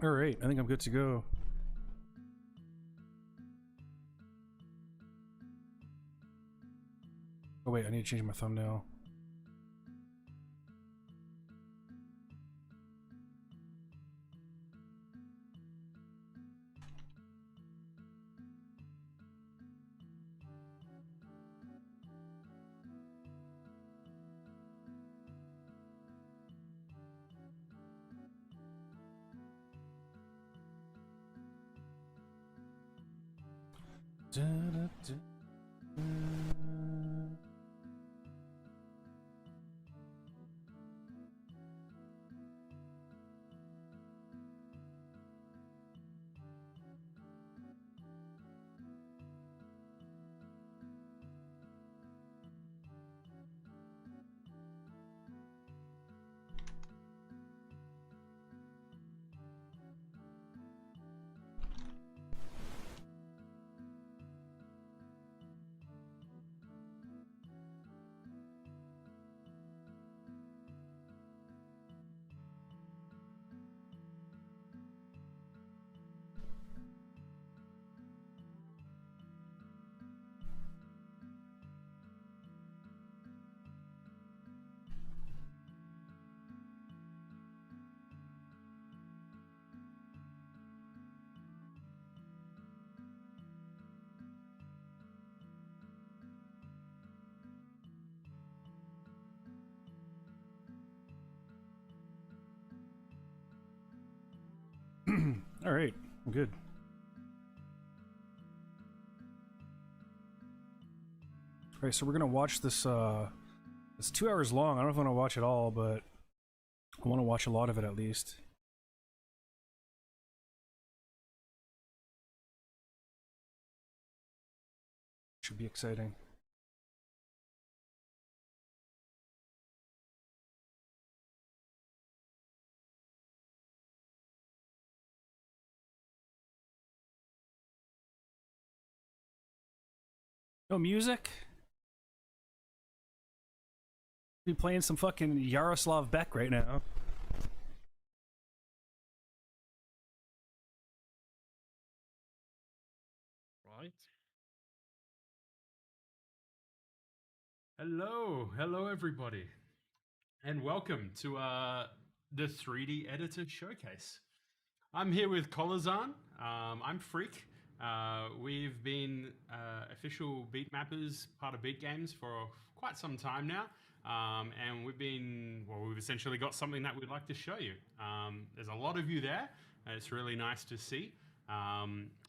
All right, I think I'm good to go. Oh wait, I need to change my thumbnail. All right, I'm good. All right, so we're gonna watch this. It's 2 hours long. I don't know if I want to watch it all, but I want to watch a lot of it at least. Should be exciting. No music? Be playing some fucking Yaroslav Beck right now. Right. Hello everybody, and welcome to the 3D Editor Showcase. I'm here with Kolazan. I'm Freak. We've been official beat mappers, part of Beat Games for quite some time now, and we've essentially got something that we'd like to show you. There's a lot of you there, and it's really nice to see.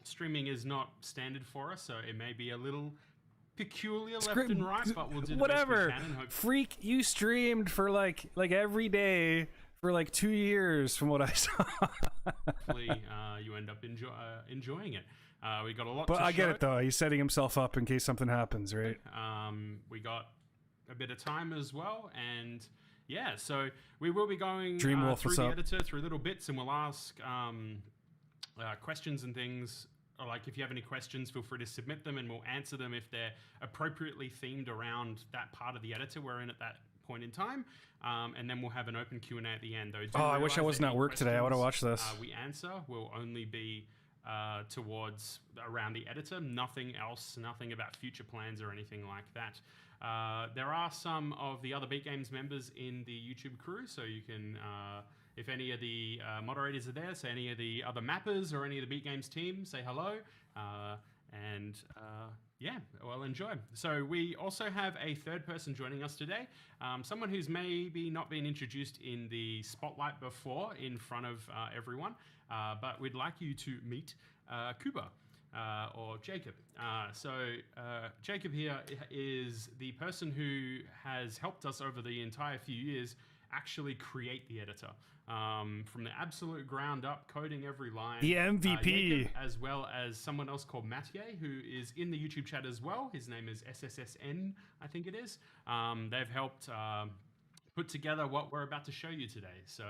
Streaming is not standard for us, so it may be a little peculiar left and right, but we'll do whatever. The best we can and Freak, you streamed for like every day for like 2 years, from what I saw. hopefully you end up enjoying it. We got a lot. But to I get show. it though. He's setting himself up in case something happens, right? We got a bit of time as well, and yeah, so we will be going Dreamwolf, through what's the up? editor through little bits, and we'll ask questions and things. Or like if you have any questions, feel free to submit them, and we'll answer them if they're appropriately themed around that part of the editor we're in at that point in time. And then we'll have an open Q&A at the end. Though, Oh, I wish I wasn't at work today. I would have watched this. We answer will only be towards around the editor. Nothing else. Nothing about future plans or anything like that. There are some of the other Beat Games members in the YouTube crew, so you can. If any of the moderators are there, so any of the other mappers or any of the Beat Games team, say hello. Yeah, well, enjoy. So we also have a third person joining us today, someone who's maybe not been introduced in the spotlight before in front of everyone, but we'd like you to meet Kuba. Or Jacob. Jacob here is the person who has helped us over the entire few years actually create the editor. From the absolute ground up, coding every line. The MVP. Jacob, as well as someone else called Mathieu, who is in the YouTube chat as well. His name is SSSN, I think it is. They've helped put together what we're about to show you today. So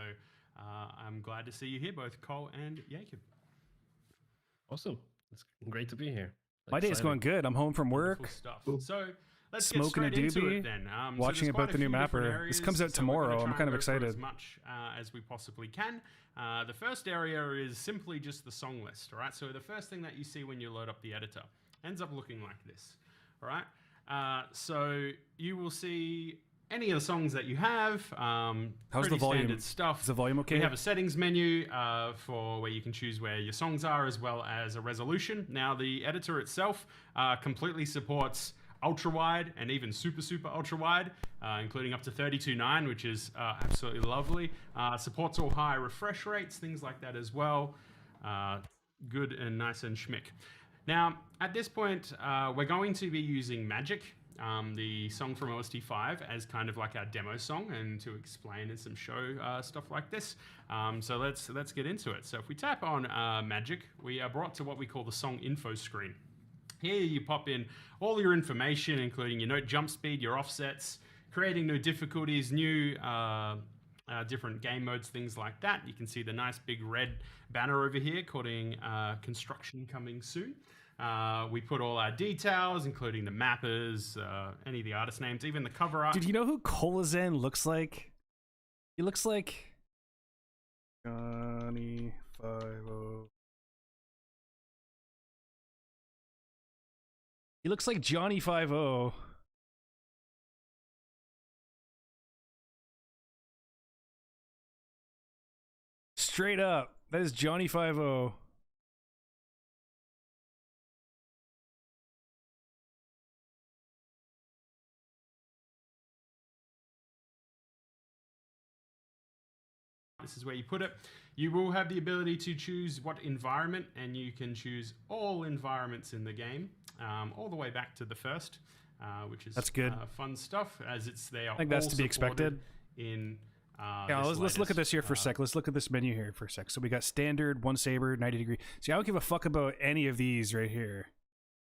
I'm glad to see you here, both Cole and Jacob. Awesome. It's great to be here. My day's going good. I'm home from work. Stuff. So let's get smoking a straight into doobie, it then. watching there's about quite the a new few different mapper. This comes out areas, so we're gonna tomorrow. try I'm and kind of go through excited. as much as we possibly can. The first area is simply just the song list, all right? So the first thing that you see when you load up the editor ends up looking like this, all right? So you will see any of the songs that you have. How's pretty the volume? standard stuff. Is the volume okay? We have a settings menu for where you can choose where your songs are, as well as a resolution. Now, the editor itself completely supports ultra wide and even super ultra wide, including up to 32:9, which is absolutely lovely. Supports all high refresh rates, things like that as well. Good and nice and schmick. Now, at this point, we're going to be using Magic, the song from OST5, as kind of like our demo song, and to explain and some show stuff like this. So let's get into it. So if we tap on Magic, we are brought to what we call the song info screen. Here you pop in all your information, including your note jump speed, your offsets, creating new difficulties, new different game modes, things like that. You can see the nice big red banner over here quoting construction coming soon. We put all our details, including the mappers, any of the artist names, even the cover art. Dude, you know who Colazen looks like? He looks like Johnny 50. He looks like Johnny 50. Straight up. That is Johnny 50. This is where you put it. You will have the ability to choose what environment, and you can choose all environments in the game, all the way back to the first, which is that's good. Fun stuff, as they are. I think that's to be expected. In yeah, let's look at this here for a sec. Let's look at this menu here for a sec. So we got standard, one saber, 90 degree. See, I don't give a fuck about any of these right here.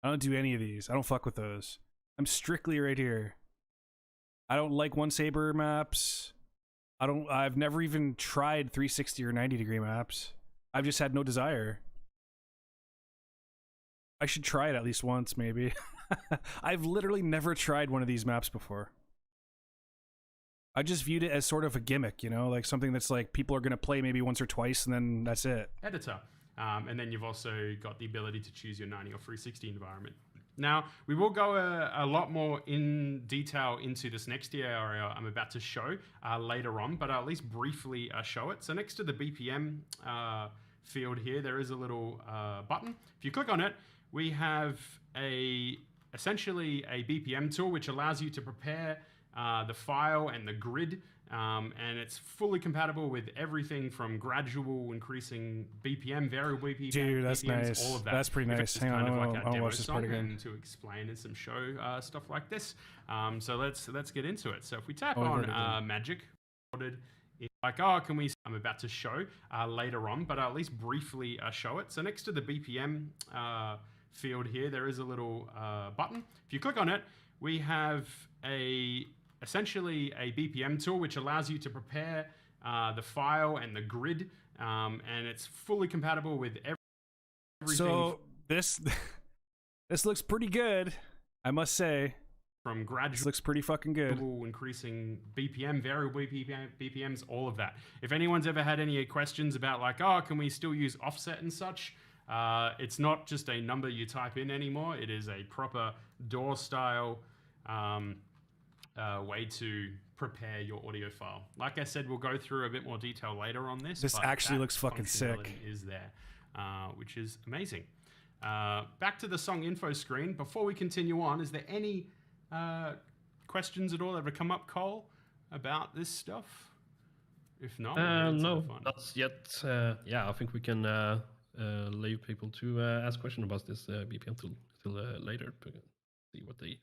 I don't do any of these. I don't fuck with those. I'm strictly right here. I don't like one saber maps. I've never even tried 360 or 90 degree maps. I've just had no desire. I should try it at least once, maybe. I've literally never tried one of these maps before. I just viewed it as sort of a gimmick, you know, like something that's like people are going to play maybe once or twice and then that's it. Editor. And then you've also got the ability to choose your 90 or 360 environment. Now, we will go a lot more in detail into this next area I'm about to show later on, but I'll at least briefly show it. So next to the BPM field here, there is a little button. If you click on it, we have essentially a BPM tool, which allows you to prepare the file and the grid, and it's fully compatible with everything from gradual increasing BPM, variable BPM, dude, that's BPMs, nice. all of that. That's pretty nice. Hang on, I'll watch this part again. And to explain and some show stuff like this. So let's get into it. So if we tap on Magic, like, oh, can we? I'm about to show later on, but I'll at least briefly show it. So next to the BPM field here, there is a little button. If you click on it, we have essentially a BPM tool, which allows you to prepare the file and the grid, and it's fully compatible with everything. So this looks pretty good, I must say. From gradual, this looks pretty fucking good. Increasing BPM, variable BPMs, all of that. If anyone's ever had any questions about like, oh, can we still use offset and such? It's not just a number you type in anymore. It is a proper DAW style way to prepare your audio file. Like I said, we'll go through a bit more detail later on this. This actually looks fucking sick. Is there, which is amazing. Back to the song info screen. Before we continue on, is there any questions at all that have come up, Cole, about this stuff? If not, no, not yet. Yeah, I think we can leave people to ask questions about this BPM tool till later to see what they.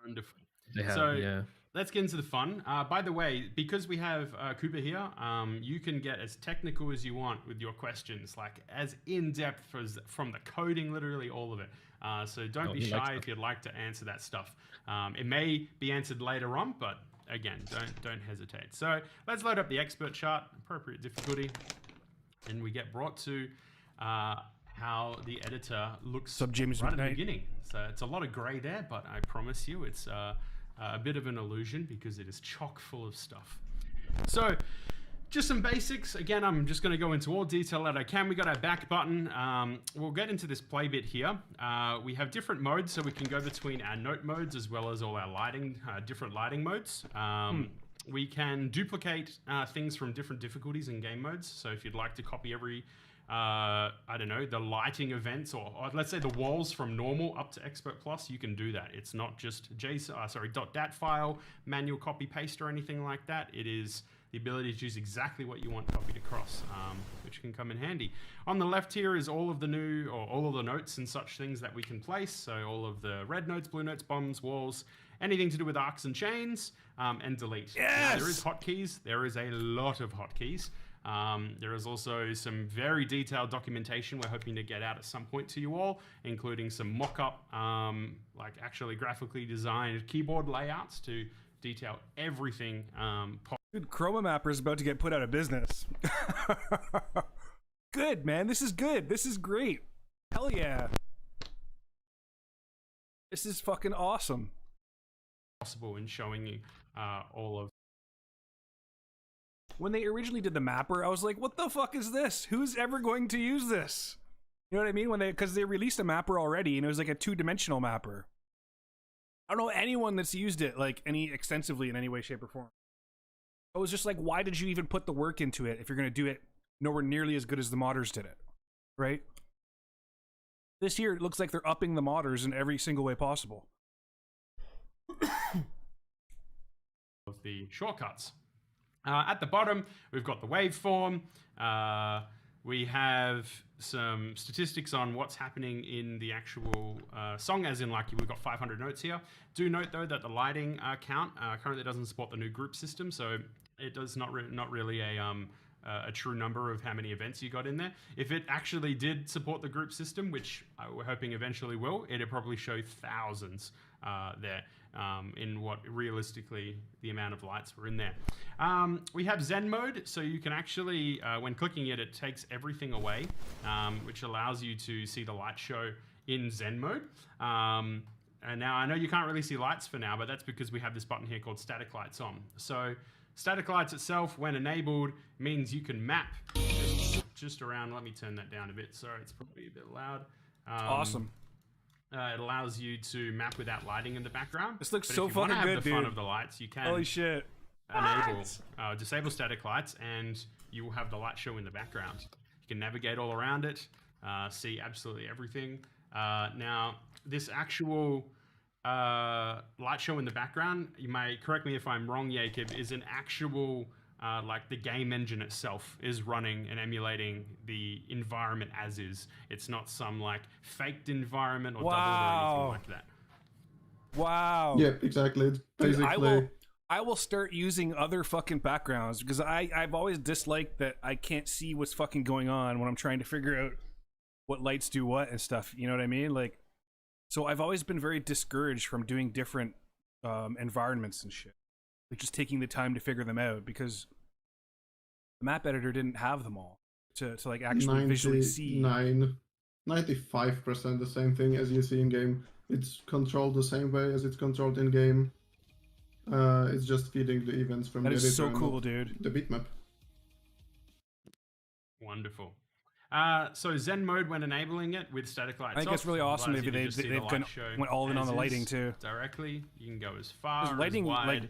Wonderful. They have, so yeah. Let's get into the fun. By the way, because we have Cooper here, you can get as technical as you want with your questions, like as in-depth from the coding, literally all of it. So don't be shy if you'd like to answer that stuff. It may be answered later on, but again, don't hesitate. So let's load up the expert chart, appropriate difficulty, and we get brought to how the editor looks Sub James right at the McKnight. beginning. So it's a lot of gray there, but I promise you it's a bit of an illusion because it is chock full of stuff. So just some basics. Again, I'm just going to go into all detail that I can. We got our back button. We'll get into this play bit here. We have different modes, so we can go between our note modes as well as all our lighting, different lighting modes. We can duplicate things from different difficulties in game modes. So if you'd like to copy every, I don't know, the lighting events, or let's say the walls from normal up to Expert Plus, you can do that. It's not just .dat file, manual copy paste or anything like that. It is the ability to choose exactly what you want copied across, which can come in handy. On the left here is all of the new, or all of the notes and such things that we can place. So all of the red notes, blue notes, bombs, walls, anything to do with arcs and chains, and delete. Yes! Now, there is hotkeys. There is a lot of hotkeys. There is also some very detailed documentation we're hoping to get out at some point to you all, including some mock-up, like actually graphically designed keyboard layouts to detail everything. Dude, Chroma Mapper is about to get put out of business. Good, man. This is good. This is great. Hell yeah. This is fucking awesome. Possible in showing you all of. When they originally did the mapper, I was like, what the fuck is this? Who's ever going to use this? You know what I mean? Because they released a mapper already, and it was like a 2-dimensional mapper. I don't know anyone that's used it like extensively in any way, shape, or form. I was just like, why did you even put the work into it if you're going to do it nowhere nearly as good as the modders did it, right? This year, it looks like they're upping the modders in every single way possible. Of the shortcuts. At the bottom, we've got the waveform. We have some statistics on what's happening in the actual song, as in like we've got 500 notes here. Do note though that the lighting count currently doesn't support the new group system, so it does not really a true number of how many events you got in there. If it actually did support the group system, which we're hoping eventually will, it'd probably show thousands there in what realistically the amount of lights were in there. We have Zen mode, so you can actually, when clicking it, it takes everything away, which allows you to see the light show in Zen mode. And now I know you can't really see lights for now, but that's because we have this button here called static lights on. So static lights itself, when enabled, means you can map just around. Let me turn that down a bit. Sorry, it's probably a bit loud. Awesome. It allows you to map without lighting in the background. This looks But so if you want fucking to have good, the fun dude. of the lights, you can Holy shit. enable, disable static lights, and you will have the light show in the background. You can navigate all around it, see absolutely everything. Now, this actual light show in the background, you may correct me if I'm wrong, Jacob, is an actual, like the game engine itself is running and emulating the environment as is. It's not some like faked environment or doubled or anything like that. Wow. Yep, exactly. It's Dude, basically I will start using other fucking backgrounds because I've always disliked that I can't see what's fucking going on when I'm trying to figure out what lights do what and stuff. You know what I mean? Like, so I've always been very discouraged from doing different environments and shit. Like just taking the time to figure them out because the map editor didn't have them all to like actually visually see. 95% the same thing as you see in game. It's controlled the same way as it's controlled in game. It's just feeding the events from That the is editor so and cool, not dude. the bitmap. Wonderful. So Zen mode, when enabling it with static lights I think off, it's really awesome allows that you to just see the they've light show went all in on as the lighting is too. Directly, you can go as far, Because lighting, as wide. like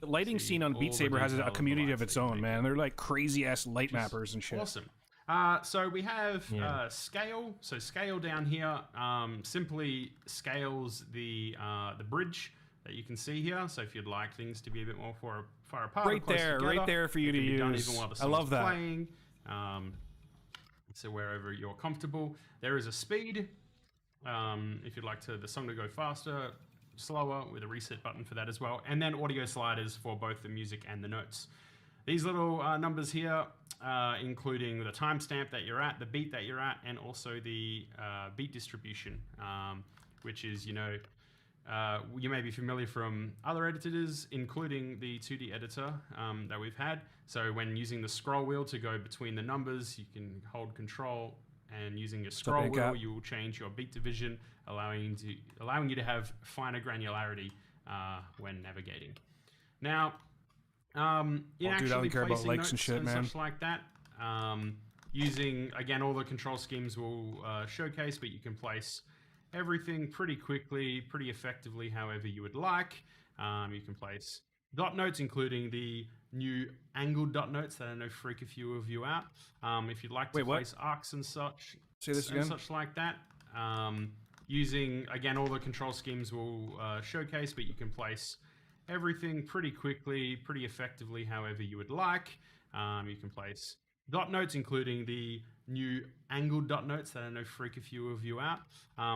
the lighting see scene on all Beat the Saber has detail a of the community lights of its that you own, make. man. They're like crazy ass light mappers and shit. Awesome. So we have scale. So scale down here simply scales the bridge that you can see here. So if you'd like things to be a bit more far apart, or Right close there, together, right there for you it to can be done use. even while the I song's love that. playing. So wherever you're comfortable, there is a speed. If you'd like the song to go faster, slower, with a reset button for that as well, and then audio sliders for both the music and the notes. These little numbers here, including the timestamp that you're at, the beat that you're at, and also the beat distribution, which is, you may be familiar from other editors, including the 2D editor that we've had. So when using the scroll wheel to go between the numbers, you can hold Control and using your scroll Big wheel, Cap? you will change your beat division, allowing you to have finer granularity when navigating. Now, in dude, I actually don't care about placing likes and notes shit, man. such like that, using, again, all the control schemes will showcase, but you can place everything pretty quickly, pretty effectively, however you would like. You can place dot notes, including the new angled dot notes that I know freak a few of you out. If you'd like to place arcs and such, Say this again. and such like that, using, again, all the control schemes will showcase, but you can place everything pretty quickly, pretty effectively, however you would like. You can place dot notes, including the new angled dot notes that I know freak a few of you out.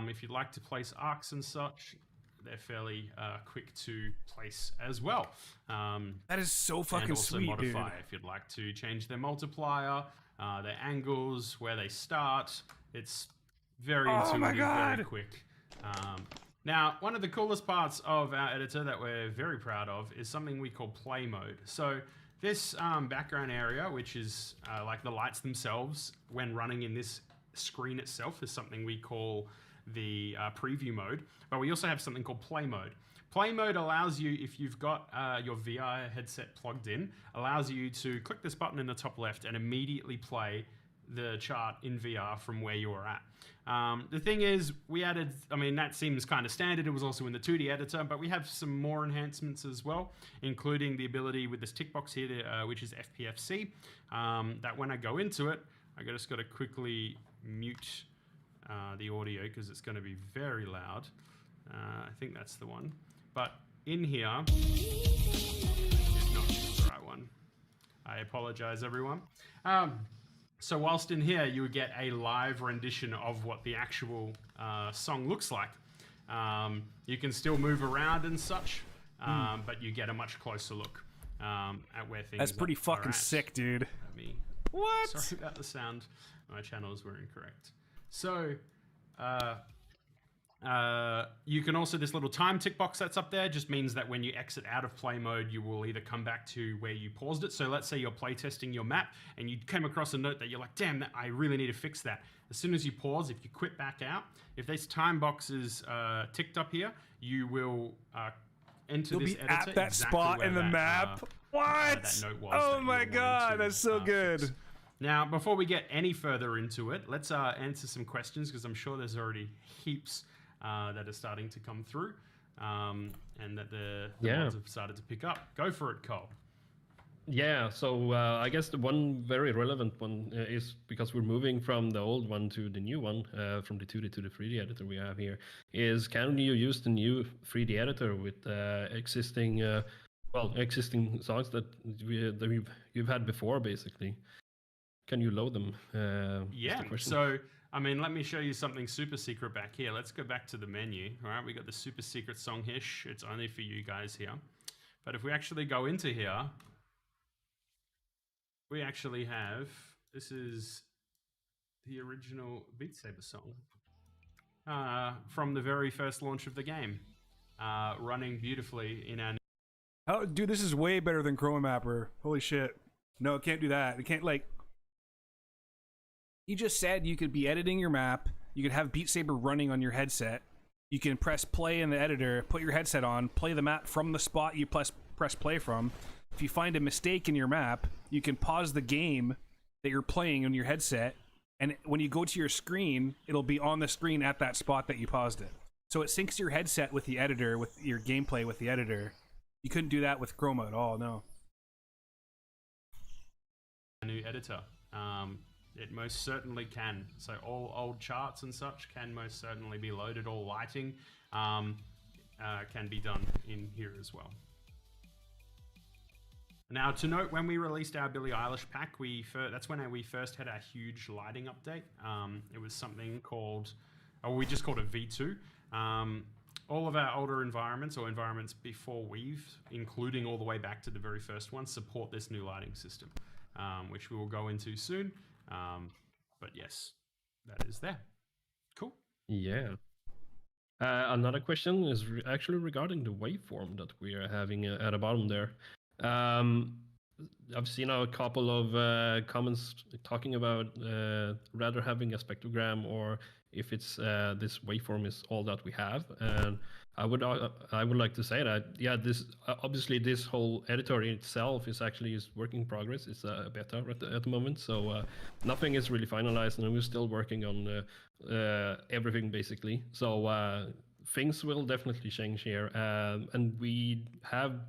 If you'd like to place arcs and such, they're fairly quick to place as well. That is so fucking and also sweet, modify dude. if you'd like to change their multiplier, their angles, where they start. It's very intuitive, very quick. Now, one of the coolest parts of our editor that we're very proud of is something we call play mode. So this background area, which is like the lights themselves, when running in this screen itself, is something we call the preview mode. But we also have something called play mode. Play mode allows you, if you've got your VR headset plugged in, allows you to click this button in the top left and immediately play the chart in VR from where you're at. The thing is, we added, I mean, that seems kind of standard. It was also in the 2D editor, but we have some more enhancements as well, including the ability with this tick box here, which is FPFC, that when I go into it, I just got to quickly mute the audio because it's going to be very loud. I think that's the one. But in here, it's not the right one. I apologize, everyone. So whilst in here, you would get a live rendition of what the actual song looks like. You can still move around and such, but you get a much closer look at where things That's pretty are fucking at. sick, dude. What? Sorry about the sound. My channels were incorrect. So, you can also, this little time tick box that's up there just means that when you exit out of play mode, you will either come back to where you paused it. So let's say you're playtesting your map and you came across a note that you're like, damn, I really need to fix that. As soon as you pause, if you quit back out, if this time box is ticked up here, you will enter You'll this be editor at that exactly spot where in the that, map. What? that note was Oh that you my were wanting god, to, that's so good. fix. Now, before we get any further into it, let's answer some questions because I'm sure there's already heaps that are starting to come through and that the mods have started to pick up. Go for it, Cole. Yeah, so I guess the one very relevant one is because we're moving from the old one to the new one, from the 2D to the 3D editor we have here, is can you use the new 3D editor with existing songs that you've had before, basically? Can you load them? Yeah, so, I mean, let me show you something super secret back here. Let's go back to the menu. All right, we got the super secret song here. It's only for you guys here. But if we actually go into here, we actually have, this is the original Beat Saber song from the very first launch of the game, running beautifully in our... Oh, dude, this is way better than Chroma Mapper. Holy shit. No, it can't do that. It can't, like... You just said you could be editing your map, you could have Beat Saber running on your headset, you can press play in the editor, put your headset on, play the map from the spot you press play from. If you find a mistake in your map, you can pause the game that you're playing on your headset, and when you go to your screen, it'll be on the screen at that spot that you paused it. So it syncs your headset with the editor, with your gameplay with the editor. You couldn't do that with Chroma at all, no. A new editor. It most certainly can. So all old charts and such can most certainly be loaded. All lighting can be done in here as well. Now, to note, when we released our Billie Eilish pack, that's when we first had our huge lighting update. It was something called, we just called it V2. All of our older environments, or environments before Weave, including all the way back to the very first one, support this new lighting system, which we will go into soon. But yes, that is there. Cool. Yeah. Another question is actually regarding the waveform that we are having at the bottom there. I've seen a couple of comments talking about rather having a spectrogram, or if it's this waveform is all that we have. And I would like to say that this obviously this whole editor in itself is actually work in progress. It's a beta at the moment, so nothing is really finalized, and we're still working on everything basically. So things will definitely change here, and we have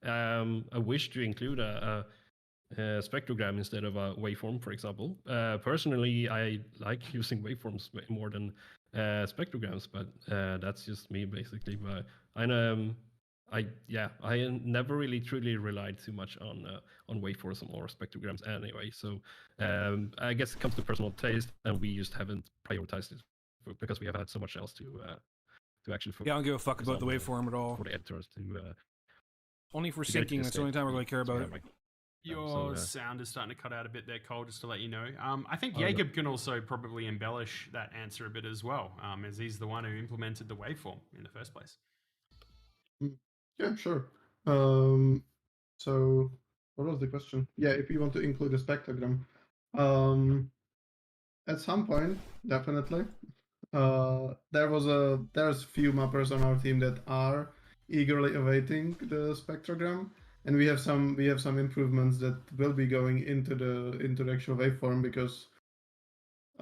a wish to include a spectrogram instead of a waveform, for example. Personally, I like using waveforms way more than spectrograms, but that's just me basically. But I never really truly relied too much on waveforms or spectrograms anyway. So I guess it comes to personal taste, and we just haven't prioritized it because we have had so much else to actually focus. Yeah, I don't give a fuck about the waveform at all. For the editors to only for syncing. That's the only time I really care about it. Your sound is starting to cut out a bit there, Cole, just to let you know. I think Jacob can also probably embellish that answer a bit as well, as he's the one who implemented the waveform in the first place. Yeah, sure. So what was the question? Yeah, if you want to include a spectrogram. At some point, definitely. There's few mappers on our team that are eagerly awaiting the spectrogram, and we have some improvements that will be going into the actual waveform, because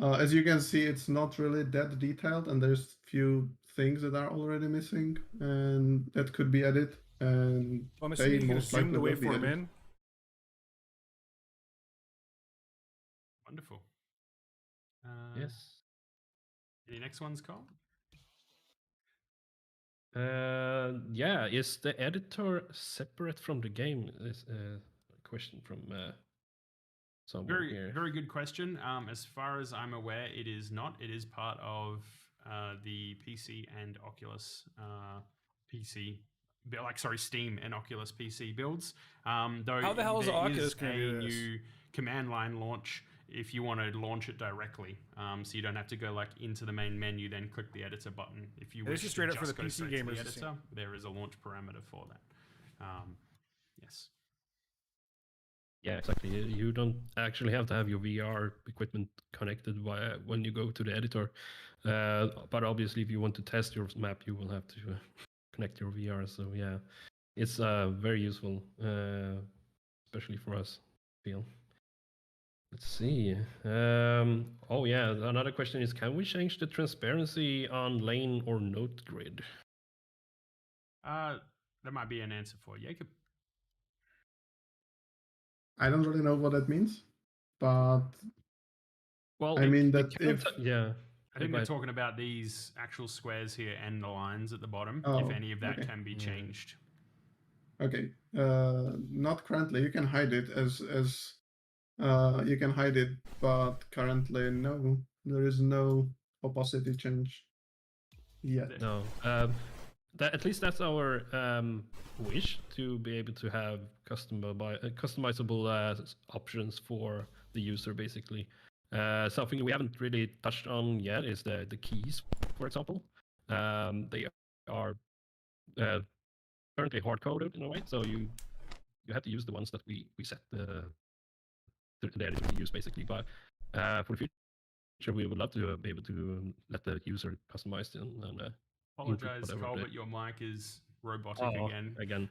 as you can see, it's not really that detailed, and there's few things that are already missing, and that could be added. And I'm assuming you can zoom the waveform in. Wonderful. Yes. Any next ones, Cole? Yeah, is the editor separate from the game? Is a question from someone here. Very good question. As far as I'm aware, it is not. It is part of the PC and Oculus PC. Steam and Oculus PC builds. Though how the hell is Oculus a new command line launch if you want to launch it directly, so you don't have to go into the main menu, then click the editor button. If you wish to straight up for the go PC straight to gamers, the editor, there is a launch parameter for that. Yes. Yeah, exactly. You don't actually have to have your VR equipment connected when you go to the editor. But obviously, if you want to test your map, you will have to connect your VR. So yeah, it's very useful, especially for us, I feel. Let's see. Oh yeah, another question is, can we change the transparency on lane or node grid? That might be an answer for Jacob. I don't really know what that means, but well, I mean that I think they're talking about these actual squares here and the lines at the bottom. If any of that can be changed. Okay. Not currently. You can hide it as you can hide it, but currently no. There is no opacity change yet. No. At least that's our wish, to be able to have customizable options for the user, basically. Something we haven't really touched on yet is the keys, for example. They are currently hard-coded in a way, so you have to use the ones that we set the editor to use, basically. But for the future, we would love to be able to let the user customize it and apologize, Cole, but your mic is robotic again.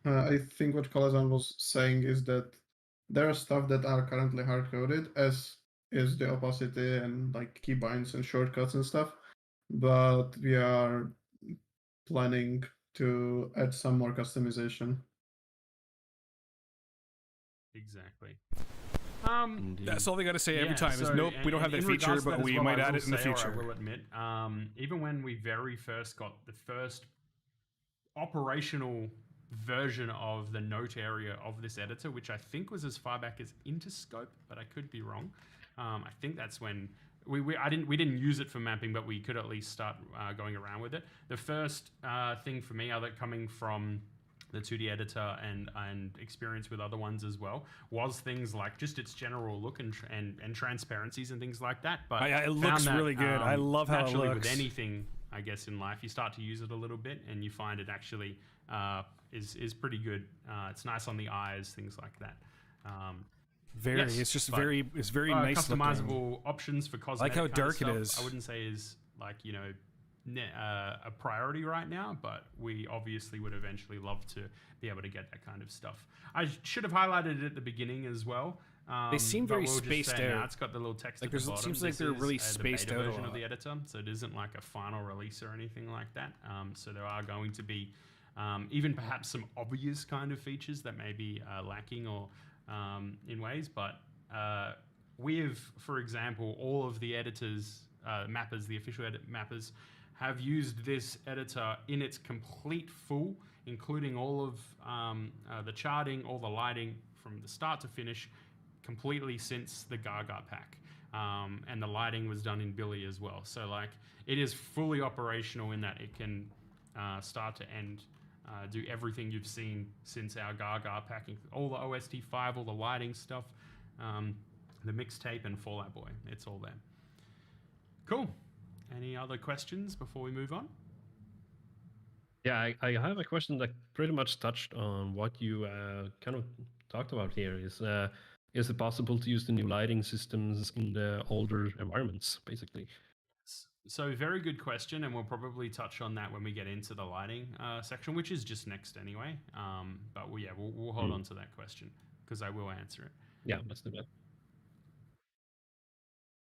I think what Kalazan was saying is that there are stuff that are currently hard-coded, as is the opacity and keybinds and shortcuts and stuff, but we are planning to add some more customization. Exactly. That's all they got to say every time. Is nope, we don't have that feature, but we might add it in the future. I will admit, even when we very first got the first operational version of the note area of this editor, which I think was as far back as Interscope, but I could be wrong. I think that's when we didn't use it for mapping, but we could at least start going around with it. The first thing for me, other coming from the 2D editor and experience with other ones as well, was things like just its general look and transparencies and things like that. But it looks really good. I love how it looks. With anything, I guess, in life. You start to use it a little bit, and you find it actually is pretty good. It's nice on the eyes, things like that. Very. Yes, it's just but, very. It's very nice looking. customizable options for cosmetic. I like how kind of dark it stuff, is. I wouldn't say is like a priority right now, but we obviously would eventually love to be able to get that kind of stuff. I should have highlighted it at the beginning as well. They seem but very we'll just spaced say now out. It's got the little text Like at the there's- it bottom. seems like This they're is, really the spaced beta out a version of lot. the editor, so it isn't like a final release or anything like that. So there are going to be even perhaps some obvious kind of features that may be lacking or in ways, but with, for example, all of the editors, mappers, the official edit mappers, have used this editor in its complete full, including all of the charting, all the lighting from the start to finish, completely since the Gaga pack. And the lighting was done in Billy as well. So like it is fully operational in that it can start to end, do everything you've seen since our Gaga packing, all the OST 5, all the lighting stuff, the mixtape and Fallout Boy. It's all there. Cool. Any other questions before we move on? Yeah, I have a question that pretty much touched on what you kind of talked about here. Is it possible to use the new lighting systems in the older environments, basically? So very good question, and we'll probably touch on that when we get into the lighting section, which is just next anyway. But we'll hold on to that question because I will answer it. Yeah, let's do that.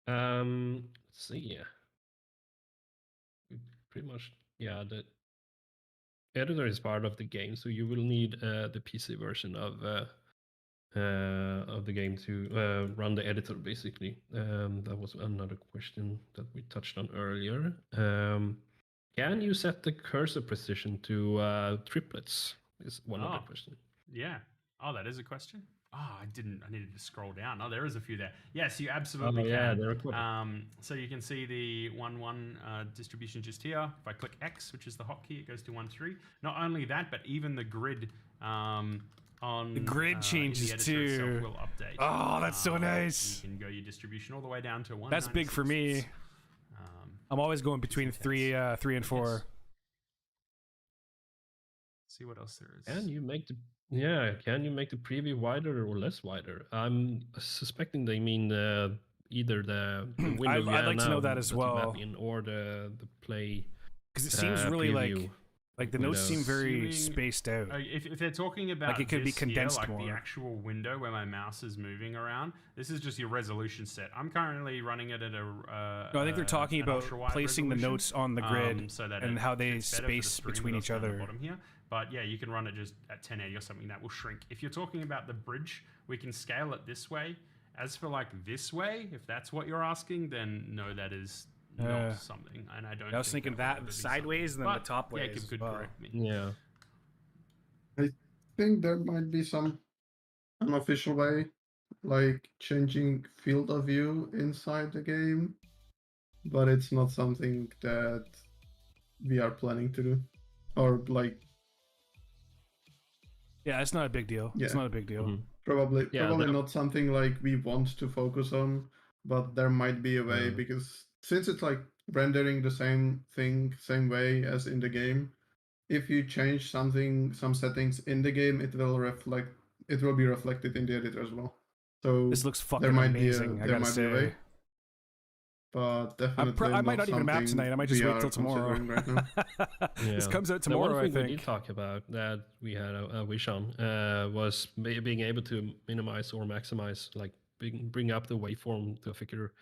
Let's see. Pretty much, yeah. The editor is part of the game, so you will need the PC version of the game to run the editor, basically. That was another question that we touched on earlier. Can you set the cursor precision to triplets? Is one other question. Yeah. Oh, that is a question. Oh, I needed to scroll down. Oh, there is a few there. Yes, you absolutely can. Yeah, there are so you can see the 1.1 distribution just here. If I click X, which is the hotkey, it goes to 1.3. Not only that, but even the grid on The grid changes the editor itself too. will update. Oh, that's so nice. You can go your distribution all the way down to 1. That's big for me. I'm always going between 3 and 4. See what else there is. Can you make the preview wider or less wider? I'm suspecting they mean either the window I'd like to know that as well, or the play. Because it seems really preview. like the notes seem very spaced out. If they're talking about Like it could be this here, condensed like more. the actual window where my mouse is moving around, this is just your resolution set. I'm currently running it at a. No, I think they're talking an about ultra-wide placing the resolution, notes on the grid so that and it how they fits better for the space stream between with each us down the other. bottom here. But yeah, you can run it just at 1080 or something. That will shrink. If you're talking about the bridge, we can scale it this way. As for like this way, if that's what you're asking, then no, that is not something. And I don't. I was thinking that sideways and then the top ways. Yeah, Kib could correct me. Yeah. I think there might be some unofficial way, like changing field of view inside the game, but it's not something that we are planning to do. Or like, Yeah, it's not a big deal. Yeah. It's not a big deal. Mhm. probably Yeah, not something like we want to focus on, but there might be a way Mm. because since it's like rendering the same thing same way as in the game, if you change some settings in the game, it will be reflected in the editor as well. So This looks fucking there might amazing. be I there gotta might be a way, say. but definitely I might not even map something tonight. I might just we wait are till tomorrow. considering right now. This Yeah. comes out The one tomorrow, I thing we think. did talk about that we had a wish on was being able to minimize or maximize, like bring up the waveform to a figure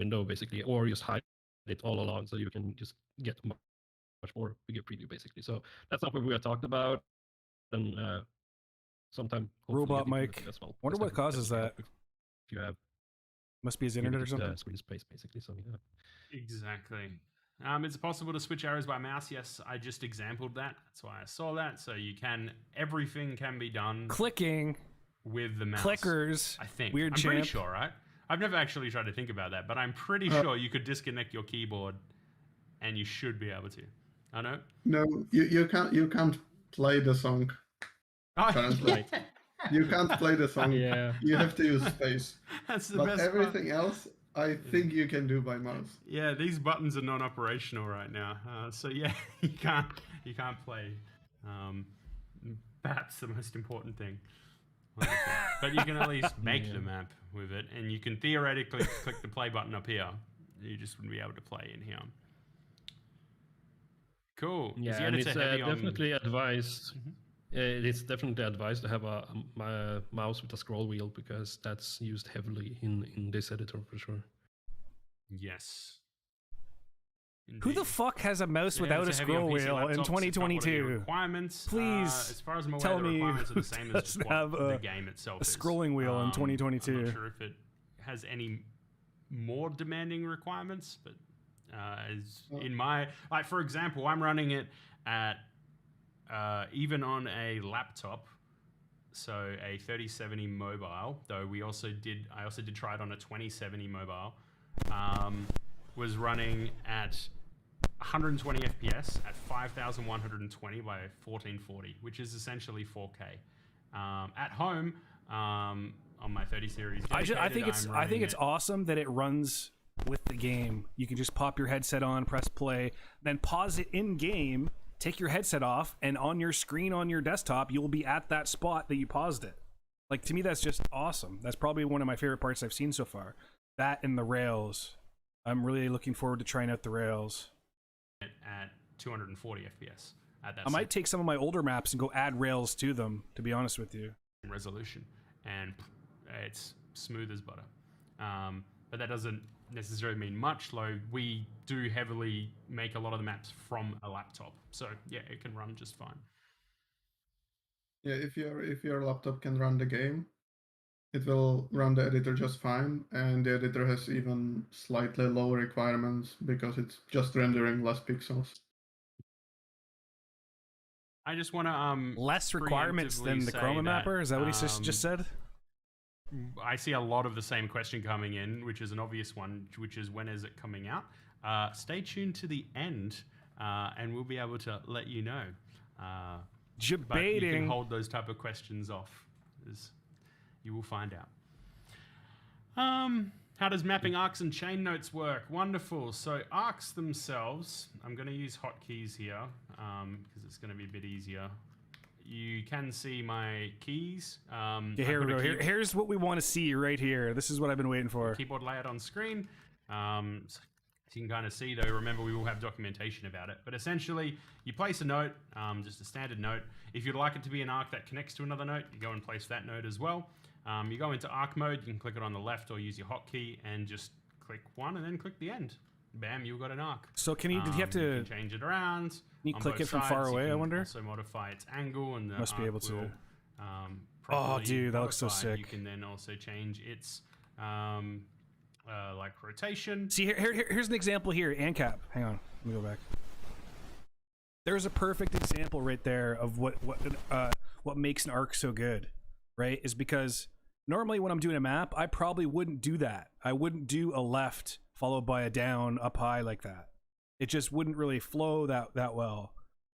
window, basically, or just hide it all along so you can just get much more bigger preview, basically. So that's something we have talked about, and sometime hopefully Robot get into mic. it as well. Wonder Just what like causes if that. you have Must be his internet or something. screen space, basically. So yeah. Exactly. Is it possible to switch arrows by mouse? Yes, I just exampled that. That's why I saw that. So everything can be done Clicking. with the mouse. Clickers. I think. Weird I'm pretty champ. sure, right? I've never actually tried to think about that, but I'm pretty sure you could disconnect your keyboard and you should be able to. I know. No, you can't play the song. Oh, Currently. You can't play the song. Yeah. You have to use space. That's the But best everything else, I think you can do by mouse. Yeah, these buttons are non-operational right now, so yeah, you can't play. Perhaps the most important thing. But you can at least make the map with it, and you can theoretically click the play button up here. You just wouldn't be able to play in here. Cool. Yeah, and it's definitely advised. It's definitely advised to have a mouse with a scroll wheel, because that's used heavily in this editor for sure. Yes. Indeed. Who the fuck has a mouse without a scroll wheel in 2022? Requirements. Please as far as I'm aware, tell the me requirements are the same as just what the game itself a is. scrolling wheel in 2022. I'm not sure if it has any more demanding requirements, but as in my, like, for example, I'm running it at even on a laptop, so a 3070 mobile, though I also did try it on a 2070 mobile, was running at 120 FPS at 5120 by 1440, which is essentially 4K. At home, on my 30 series, I think it's awesome that it runs with the game. You can just pop your headset on, press play, then pause it in game, take your headset off, and on your screen on your desktop, you'll be at that spot that you paused it. Like, to me, that's just awesome. That's probably one of my favorite parts I've seen so far. That and the rails. I'm really looking forward to trying out the rails. At 240 FPS. At that I might take some of my older maps and go add rails to them, to be honest with you. Resolution, and it's smooth as butter. But that doesn't necessarily mean much, though. We do heavily make a lot of the maps from a laptop, so yeah, it can run just fine. Yeah, if your laptop can run the game, it will run the editor just fine, and the editor has even slightly lower requirements because it's just rendering less pixels. I just want to less requirements than the Chroma mapper. Is that what he just said? I see a lot of the same question coming in, which is an obvious one, which is when is it coming out? Stay tuned to the end, and we'll be able to let you know. Debating. But you can hold those type of questions off, as you will find out. How does mapping arcs and chain notes work? Wonderful. So arcs themselves, I'm going to use hotkeys here because it's going to be a bit easier. You can see my keys. Here we go. Here's what we want to see right here. This is what I've been waiting for. Keyboard layout on screen. So you can kind of see, though, remember we will have documentation about it. But essentially, you place a note, just a standard note. If you'd like it to be an arc that connects to another note, you go and place that note as well. You go into arc mode, you can click it on the left or use your hotkey and just click one and then click the end. Bam, you've got an arc. So did you have to you can change it around? Can you click it from far away, I wonder? Also modify its angle, and the must be able to. will, oh, dude, that looks so sick. You can then also change its like rotation. See, here's an example here. ANCAP. Hang on, let me go back. There's a perfect example right there of what makes an arc so good, right? Is because normally when I'm doing a map, I probably wouldn't do that. I wouldn't do a left followed by a down up high like that. It just wouldn't really flow that well,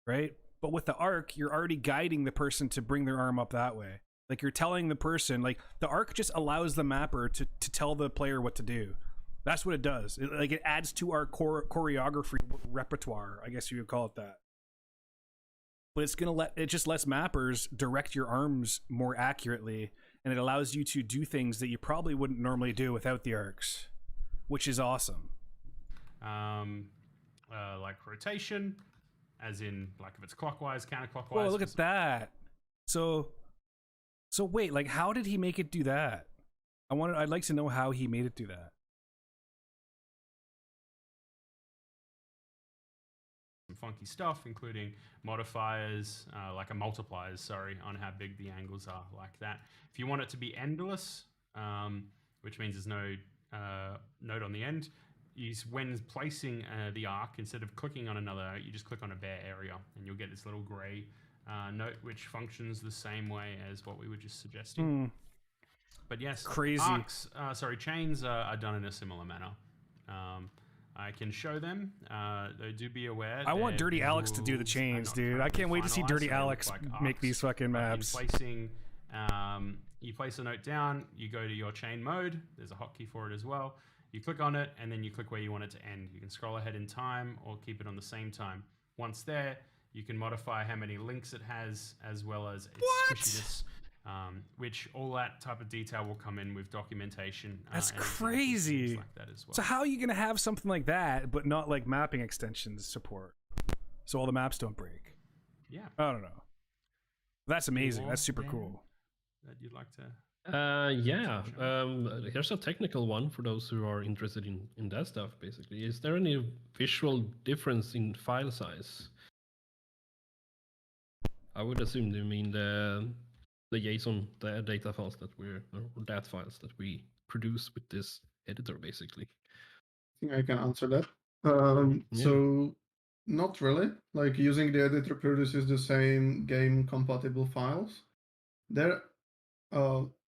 right? But with the arc, you're already guiding the person to bring their arm up that way. Like, you're telling the person, like, the arc just allows the mapper to tell the player what to do. That's what it does. It adds to our choreography repertoire, I guess you would call it that. But it just lets mappers direct your arms more accurately, and it allows you to do things that you probably wouldn't normally do without the arcs, which is awesome. Like rotation, as in, like, if it's clockwise, counterclockwise. Whoa, look at that. So wait, like, how did he make it do that? I'd like to know how he made it do that. Some funky stuff, including modifiers, like a multipliers, sorry, on how big the angles are, like that. If you want it to be endless, which means there's no note on the end, when placing the arc, instead of clicking on another, you just click on a bare area, and you'll get this little gray note, which functions the same way as what we were just suggesting. But yes, crazy. Arcs, chains are done in a similar manner. I can show them. Though do be aware. I want Dirty Alex to do the chains, dude. I can't wait to see Dirty Alex make these fucking maps. Placing, you place a note down, you go to your chain mode. There's a hotkey for it as well. You click on it, and then you click where you want it to end. You can scroll ahead in time or keep it on the same time. Once there, you can modify how many links it has, as well as its squishiness, which all that type of detail will come in with documentation. That's and examples and crazy. things like that as well. So how are you going to have something like that, but not like mapping extensions support? So all the maps don't break. Yeah. I don't know. That's amazing. More, That's super Dan, cool. That you'd like to? Yeah. Here's a technical one for those who are interested in that stuff, basically. Is there any visual difference in file size? I would assume you mean the JSON, the data files that or dat files that we produce with this editor, basically. I think I can answer that. Yeah. So not really. Like, using the editor produces the same game compatible files. There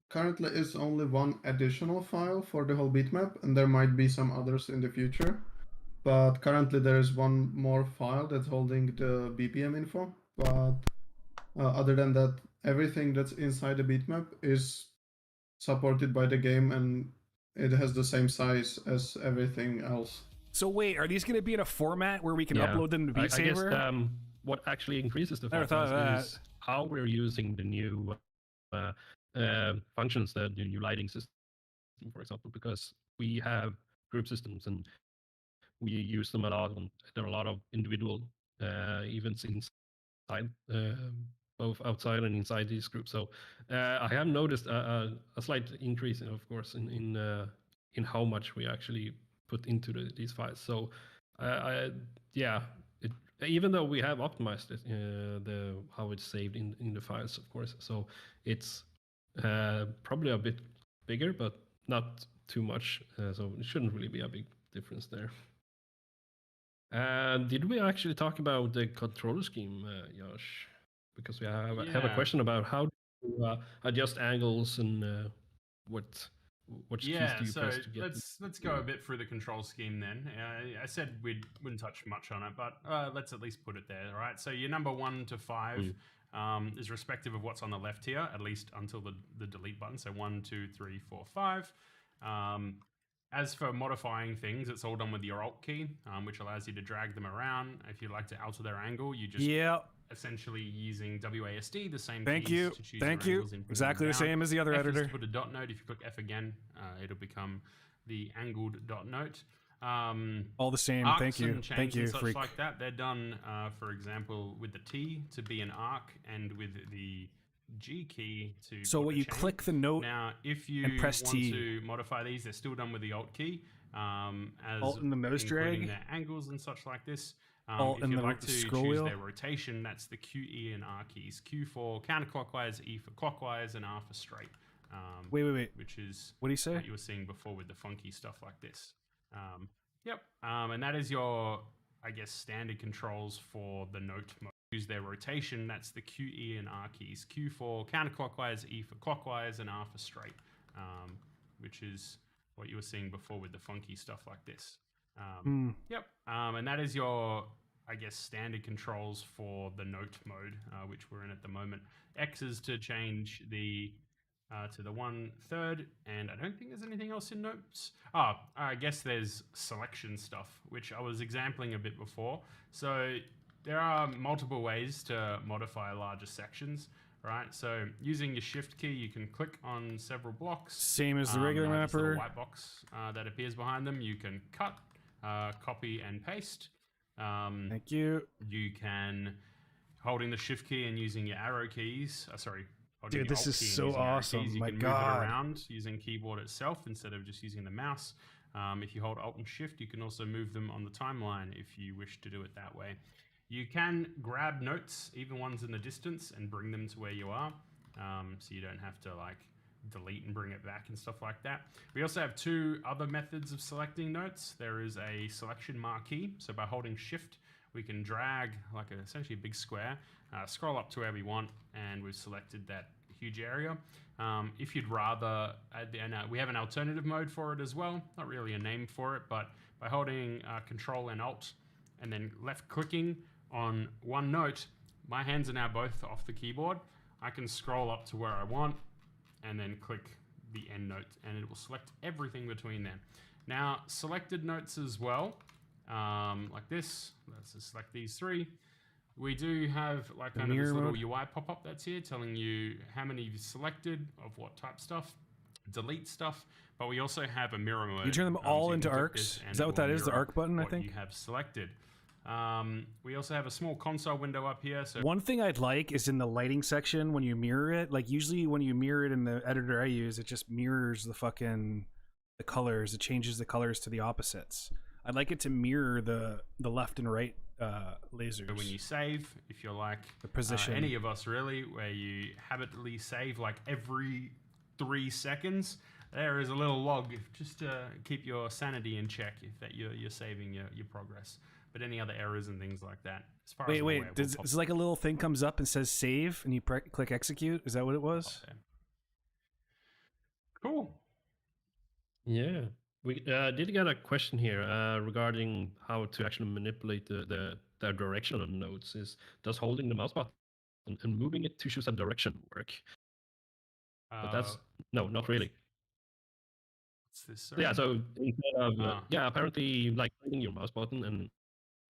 currently is only one additional file for the whole bitmap, and there might be some others in the future. But currently there is one more file that's holding the BPM info. But other than that, everything that's inside the bitmap is supported by the game, and it has the same size as everything else. So wait, are these going to be in a format where we can upload them to Beat Saber? I guess what actually increases the Never thought of that. is how we're using the new functions, the new lighting system, for example, because we have group systems and we use them a lot, and there are a lot of individual events inside, both outside and inside these groups. So I have noticed a slight increase, of course, in how much we actually put into these files. So even though we have optimized it, how it's saved in the files, of course. So it's probably a bit bigger, but not too much. So it shouldn't really be a big difference there. Did we actually talk about the controller scheme, Josh? Because we have a question about how to adjust angles and which keys do you press to get. Let's go a bit through the control scheme then. I said we wouldn't touch much on it, but let's at least put it there. All right. So your number 1 to 5 is respective of what's on the left here, at least until the delete button. So 1, 2, 3, 4, 5. As for modifying things, it's all done with your Alt key, which allows you to drag them around. If you'd like to alter their angle, you just essentially using WASD, the same keys to choose Thank your you. angles in, Exactly the down. same as the other F editor. is to put a dot note. If you click F again, it'll become the angled dot note. All the same. Thank you. Thank you, and such freak. like that. They're done, for example, with the T to be an arc, and with the G key to. So what you chain. click the note now, if you and press want T. to modify these, they're still done with the Alt key. As Alt and the mouse including drag. their angles and such like this. Alt if and you'd the like to scroll choose wheel. their rotation, that's the Q, E, and R keys. Q for counterclockwise, E for clockwise, and R for straight. Wait. Which is what do you say? What you were seeing before with the funky stuff like this. And that is your, I guess, standard controls for the note mode. Use their rotation, that's the Q, E, and R keys. Q for counterclockwise, E for clockwise, and R for straight. Which is what you were seeing before with the funky stuff like this. And that is your, I guess, standard controls for the note mode, which we're in at the moment. X is to change the to the 1/3, and I don't think there's anything else in notes. I guess there's selection stuff, which I was exempling a bit before. So there are multiple ways to modify larger sections. Right, so using your shift key, you can click on several blocks. Same as the regular this little mapper. white box that appears behind them. You can cut, copy, and paste. Thank you. You can, holding the shift key and using your arrow keys. Dude, this is so awesome. You My can God. move it around using keyboard itself instead of just using the mouse. If you hold Alt and Shift, you can also move them on the timeline if you wish to do it that way. You can grab notes, even ones in the distance, and bring them to where you are. So you don't have to delete and bring it back and stuff like that. We also have 2 other methods of selecting notes. There is a selection marquee. So by holding Shift, we can drag essentially a big square, scroll up to where we want, and we've selected that huge area. If you'd rather, we have an alternative mode for it as well. Not really a name for it, but by holding Control and Alt and then left clicking on one note, my hands are now both off the keyboard. I can scroll up to where I want and then click the end note, and it will select everything between them. Now, selected notes as well, like this. Let's just select these 3. We do have like kind of this little UI pop-up that's here telling you how many you've selected of what type stuff, delete stuff, but we also have a mirror mode. You turn them all into arcs? Is that what that is, the arc button, I think? You have selected. We also have a small console window up here. So one thing I'd like is in the lighting section when you mirror it, like usually when you mirror it in the editor I use, it just mirrors the colors. It changes the colors to the opposites. I'd like it to mirror the left and right lasers. So when you save, if you're like the position, any of us really, where you habitually save like every 3 seconds, there is a little log just to keep your sanity in check if that you're saving your progress. But any other errors and things like that, as far as I'm aware, is like a little thing comes up and says save and you click execute? Is that what it was? Okay. Cool. Yeah. We did get a question here regarding how to actually manipulate the directional nodes. Does holding the mouse button and moving it to choose a direction work? But that's no, not really. What's this? Sorry? Yeah, so instead of apparently like holding your mouse button and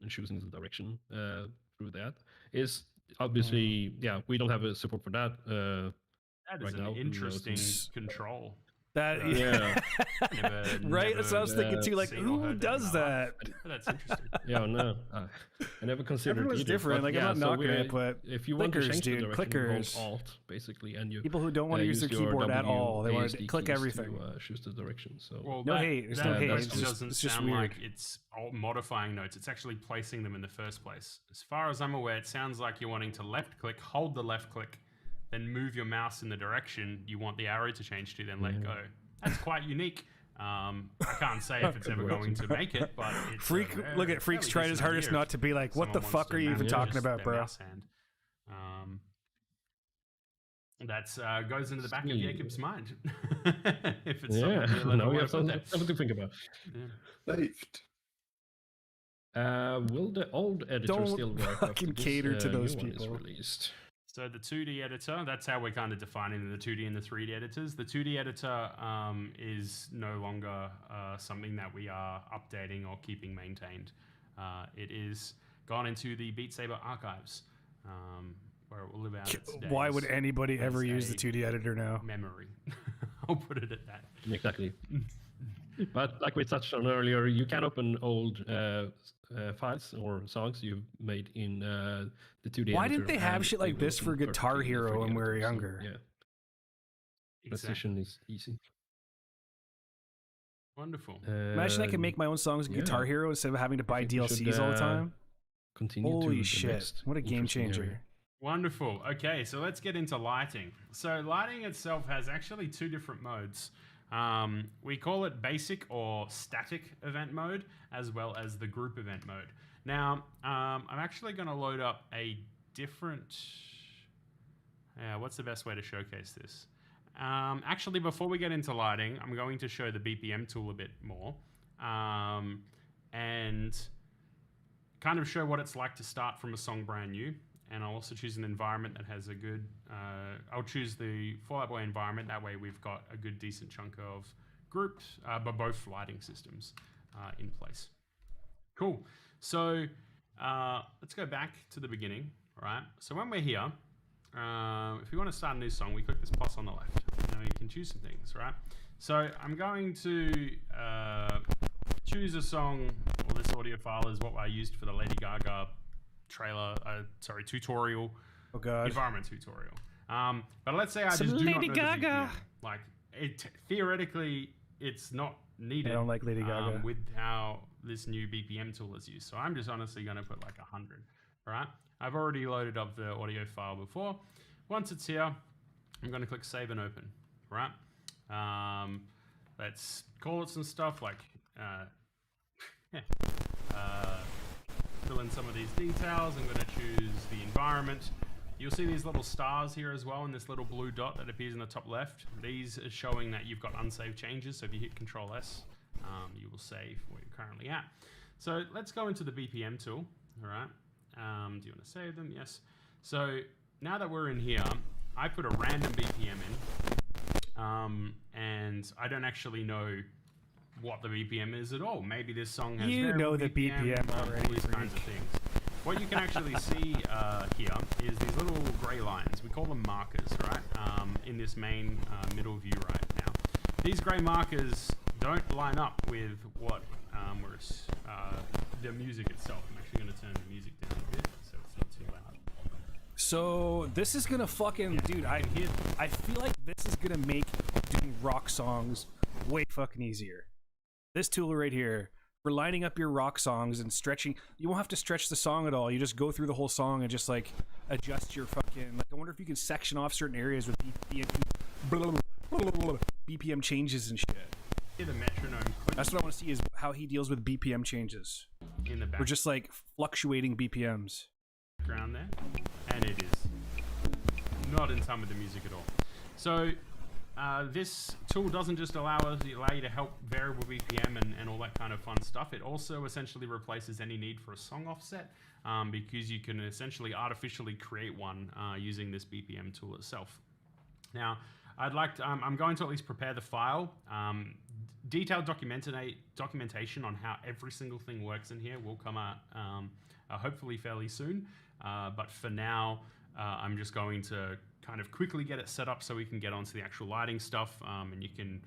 choosing the direction through that is obviously we don't have a support for that. That is right an now. interesting control. That right? That's what I was thinking too. Like, who does that? That's interesting. Yeah, no, I never considered. Everyone's either, different. But, like, I'm not knocking it, but if you want to change the direction, clickers, you hold Alt basically, and you people who don't want to use their keyboard at all, they want to click everything. To, choose the direction. So well, no hate. There's no hate. It doesn't sound weird. like it's modifying notes. It's actually placing them in the first place. As far as I'm aware, it sounds like you're wanting to left click, hold the left click, then move your mouse in the direction you want the arrow to change to, then let go. That's quite unique. I can't say if it's ever going to make it, but it's look at Freak's trying his hardest not to be like, what the fuck are you even talking about, bro? That's goes into the back of Jacob's mind. If it's now we have something to think about. Saved. Will the old editor still work? Fucking cater to those people. Released? So the 2D editor, that's how we're kind of defining the 2D and the 3D editors. The 2D editor is no longer something that we are updating or keeping maintained. It is gone into the Beat Saber archives, where it will live out its days. Why would anybody ever use the 2D editor now? Memory. I'll put it at that. Exactly. But like we touched on earlier, you can open old files or songs you've made in the 2D. Why didn't they have shit like this for Guitar Hero when we were younger? Yeah. Transition is easy. Wonderful. Imagine I could make my own songs in Guitar Hero instead of having to buy DLCs all the time. Holy shit. What a game changer. Area. Wonderful. Okay, so let's get into lighting. So lighting itself has actually 2 different modes. We call it basic or static event mode, as well as the group event mode. Now, I'm actually going to load up a different... what's the best way to showcase this? Actually, before we get into lighting, I'm going to show the BPM tool a bit more, and kind of show what it's like to start from a song brand new. And I'll also choose an environment that has a good... I'll choose the Fall Out Boy environment. That way we've got a good, decent chunk of groups, but both lighting systems in place. Cool. So let's go back to the beginning, right? So when we're here, if we want to start a new song, we click this plus on the left. Now you can choose some things, right? So I'm going to choose a song, or this audio file is what I used for the Lady Gaga tutorial. Oh god. Environment tutorial. But let's say I just do not know the BPM. Like, theoretically, it's not needed. I don't like Lady Gaga. With how this new BPM tool is used. So I'm just honestly going to put like 100. All right. I've already loaded up the audio file before. Once it's here, I'm going to click Save and Open. Right. Let's call it some stuff like, fill in some of these details. I'm going to choose the environment. You'll see these little stars here as well, and this little blue dot that appears in the top left. These are showing that you've got unsaved changes. So if you hit Control S, you will save where you're currently at. So let's go into the BPM tool. All right. Do you want to save them? Yes. So now that we're in here, I put a random BPM in, and I don't actually know what the BPM is at all. Maybe this song has You know the BPM all already, these kinds of things. What you can actually see here is these little grey lines. We call them markers, right? In this main middle view right now. These grey markers don't line up with what the music itself. I'm actually going to turn the music down a bit so it's not too loud. So this is gonna fucking, dude. I feel like this is gonna make doing rock songs way fucking easier. This tool right here for lining up your rock songs and stretching. You won't have to stretch the song at all. You just go through the whole song and just like adjust your fucking. Like I wonder if you can section off certain areas with BPM changes and shit. Hear the metronome click That's what I want to see is how he deals with BPM changes. in the Or just like fluctuating BPMs. background there, and it is not in time with the music at all. So this tool doesn't just allow you to help variable BPM and all that kind of fun stuff. It also essentially replaces any need for a song offset because you can essentially artificially create one using this BPM tool itself. Now, I'm going to at least prepare the file. Detailed documentation on how every single thing works in here will come out hopefully fairly soon. But for now, I'm just going to kind of quickly get it set up so we can get onto the actual lighting stuff. And you can,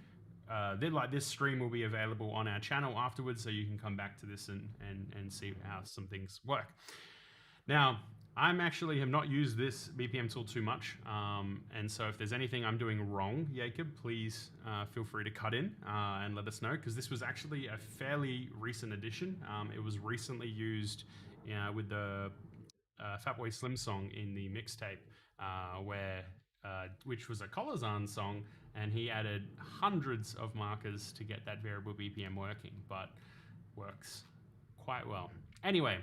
then like this stream will be available on our channel afterwards, so you can come back to this and see how some things work. Now, I'm actually have not used this BPM tool too much, and so if there's anything I'm doing wrong, Jacob, please feel free to cut in and let us know, because this was actually a fairly recent addition. It was recently used with the Fatboy Slim song in the mixtape, which was a Colazan song, and he added hundreds of markers to get that variable BPM working, but works quite well. Anyway.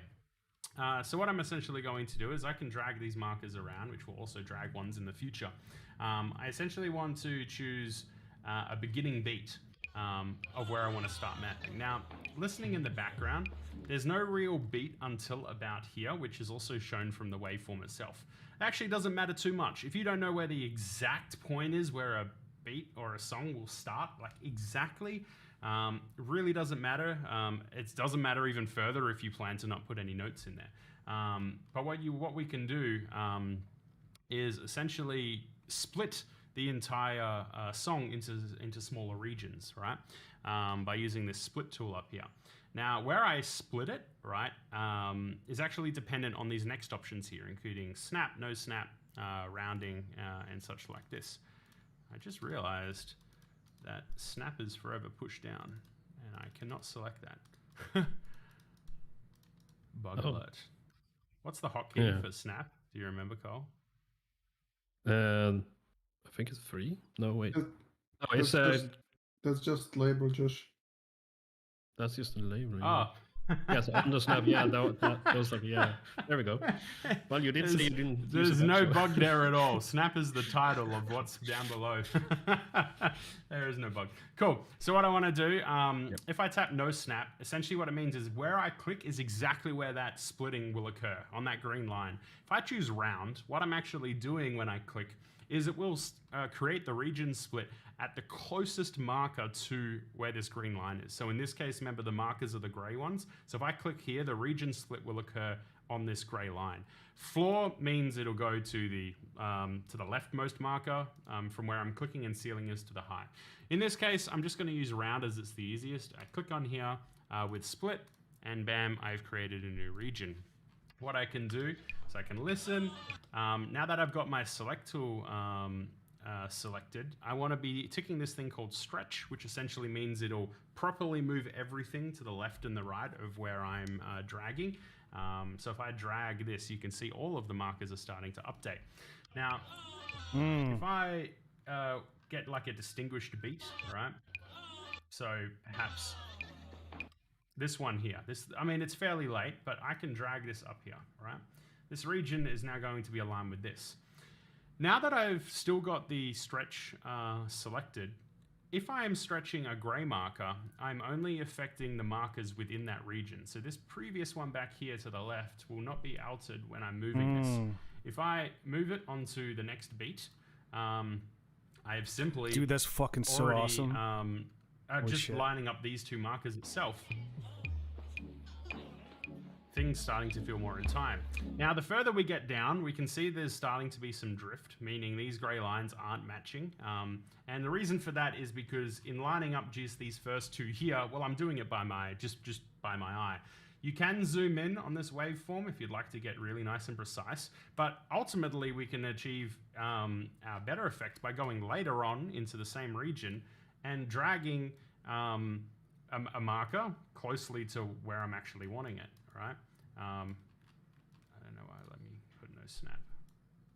So what I'm essentially going to do is I can drag these markers around, which will also drag ones in the future. I essentially want to choose a beginning beat of where I want to start mapping. Now, listening in the background, there's no real beat until about here, which is also shown from the waveform itself. It actually doesn't matter too much. If you don't know where the exact point is where a beat or a song will start, like exactly, really doesn't matter. It doesn't matter even further if you plan to not put any notes in there. But what we can do is essentially split the entire song into smaller regions, right? By using this split tool up here. Now, where I split it, right, is actually dependent on these next options here, including snap, no snap, rounding, and such like this. I just realized that snap is forever pushed down, and I cannot select that. Bug alert. What's the hotkey for snap? Do you remember, Cole? I think it's 3. No, wait. No, it's that's just label, Josh. That's just a label. Oh. Yes, on the snap. Yeah, that was like, yeah. There we go. Well, you did say you didn't. There's no bug there at all. Snap is the title of what's down below. There is no bug. Cool. So what I want to do, if I tap no snap, essentially what it means is where I click is exactly where that splitting will occur, on that green line. If I choose round, what I'm actually doing when I click is it will create the region split at the closest marker to where this green line is. So in this case, remember the markers are the gray ones. So if I click here, the region split will occur on this gray line. Floor means it'll go to the leftmost marker from where I'm clicking, and ceiling is to the high. In this case, I'm just going to use round as it's the easiest. I click on here with split, and bam, I've created a new region. What I can do is I can listen. Now that I've got my select tool selected, I want to be ticking this thing called stretch, which essentially means it'll properly move everything to the left and the right of where I'm dragging. So if I drag this, you can see all of the markers are starting to update. Now, if I get like a distinguished beat, right? So perhaps this one here. I mean, it's fairly late, but I can drag this up here, right? This region is now going to be aligned with this. Now that I've still got the stretch selected, if I am stretching a gray marker, I'm only affecting the markers within that region. So this previous one back here to the left will not be altered when I'm moving this. If I move it onto the next beat, I have simply Dude, that's fucking so awesome. just shit. lining up these two markers itself, things starting to feel more in time. Now, the further we get down, we can see there's starting to be some drift, meaning these gray lines aren't matching. And the reason for that is because in lining up just these first two here, well, I'm doing it by my just by my eye. You can zoom in on this waveform if you'd like to get really nice and precise, but ultimately we can achieve our better effect by going later on into the same region and dragging a marker closely to where I'm actually wanting it, right? I don't know why, let me put no snap.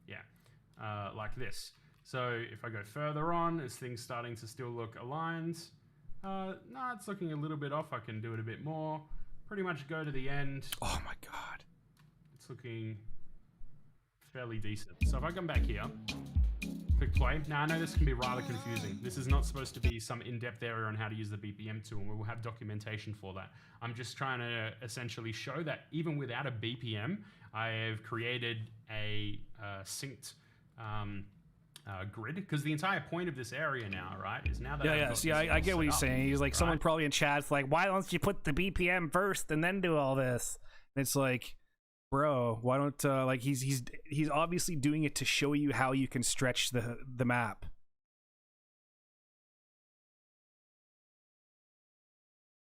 Yeah, like this. So if I go further on, is things starting to still look aligned? No, it's looking a little bit off. I can do it a bit more. Pretty much go to the end. Oh my god. It's looking fairly decent. So if I come back here, click play. Now I know this can be rather confusing. This is not supposed to be some in-depth area on how to use the BPM tool, and we will have documentation for that. I'm just trying to essentially show that even without a BPM, I have created a synced grid, because the entire point of this area now, right, is now that I've got See, this I all get what set he's up, saying. He's like, someone right? probably in chat's like, why don't you put the BPM first and then do all this? And it's like, bro, why don't like he's obviously doing it to show you how you can stretch the map.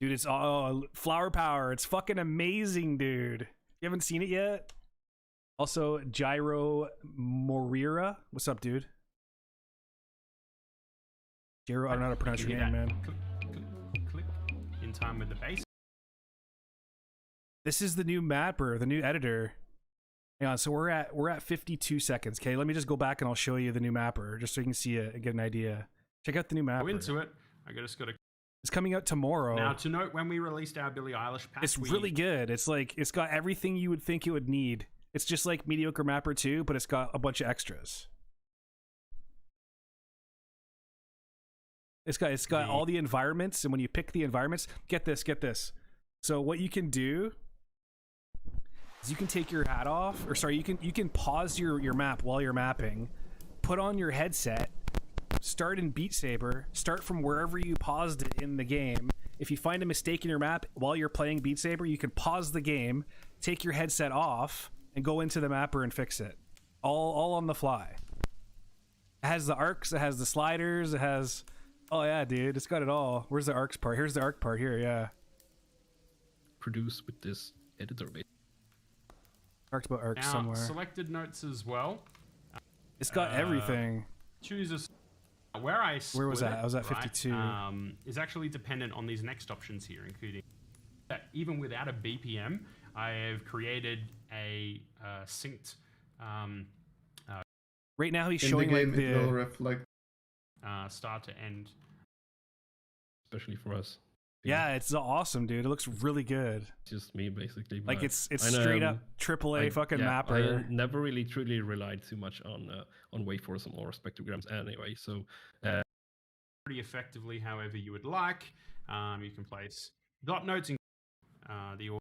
Dude, it's flower power. It's fucking amazing, dude. You haven't seen it yet? Also, Gyro Morira. What's up, dude? Gyro, I don't know how to pronounce your Hear name, that? man. Click, click, click, in time with the bass. This is the new mapper, the new editor. Hang on, so we're at 52 seconds. Okay, let me just go back and I'll show you the new mapper, just so you can see it and get an idea. Check out the new mapper. Go into it. I just got to. It's coming out tomorrow. Now, to note, when we released our Billie Eilish pack, It's really good. It's like, it's got everything you would think it would need. It's just like Mediocre Mapper 2, but it's got a bunch of extras. It's got all the environments, and when you pick the environments, get this. So what you can do is you can take your hat off, or sorry, you can pause your map while you're mapping, put on your headset, start in Beat Saber, start from wherever you paused it in the game. If you find a mistake in your map while you're playing Beat Saber, you can pause the game, take your headset off, and go into the mapper and fix it. All on the fly. It has the arcs, it has the sliders, it has... Oh yeah, dude, it's got it all. Where's the arcs part? Here's the arc part here, yeah. Produce with this editor base. Talked about arcs now, somewhere. selected notes as well. It's got everything. Choose a... Where I Where was split that? it, I was at right, 52. is actually dependent on these next options here, including that even without a BPM, I have created a synced Right now he's In showing the game, like it will the... reflect. start to end. Especially for us. Yeah, it's awesome, dude. It looks really good. It's just me, basically. Like, but it's I straight know, up AAA fucking yeah, mapper. I never really truly relied too much on waveforms or spectrograms anyway, so... pretty effectively however you would like. You can place dot notes in the order.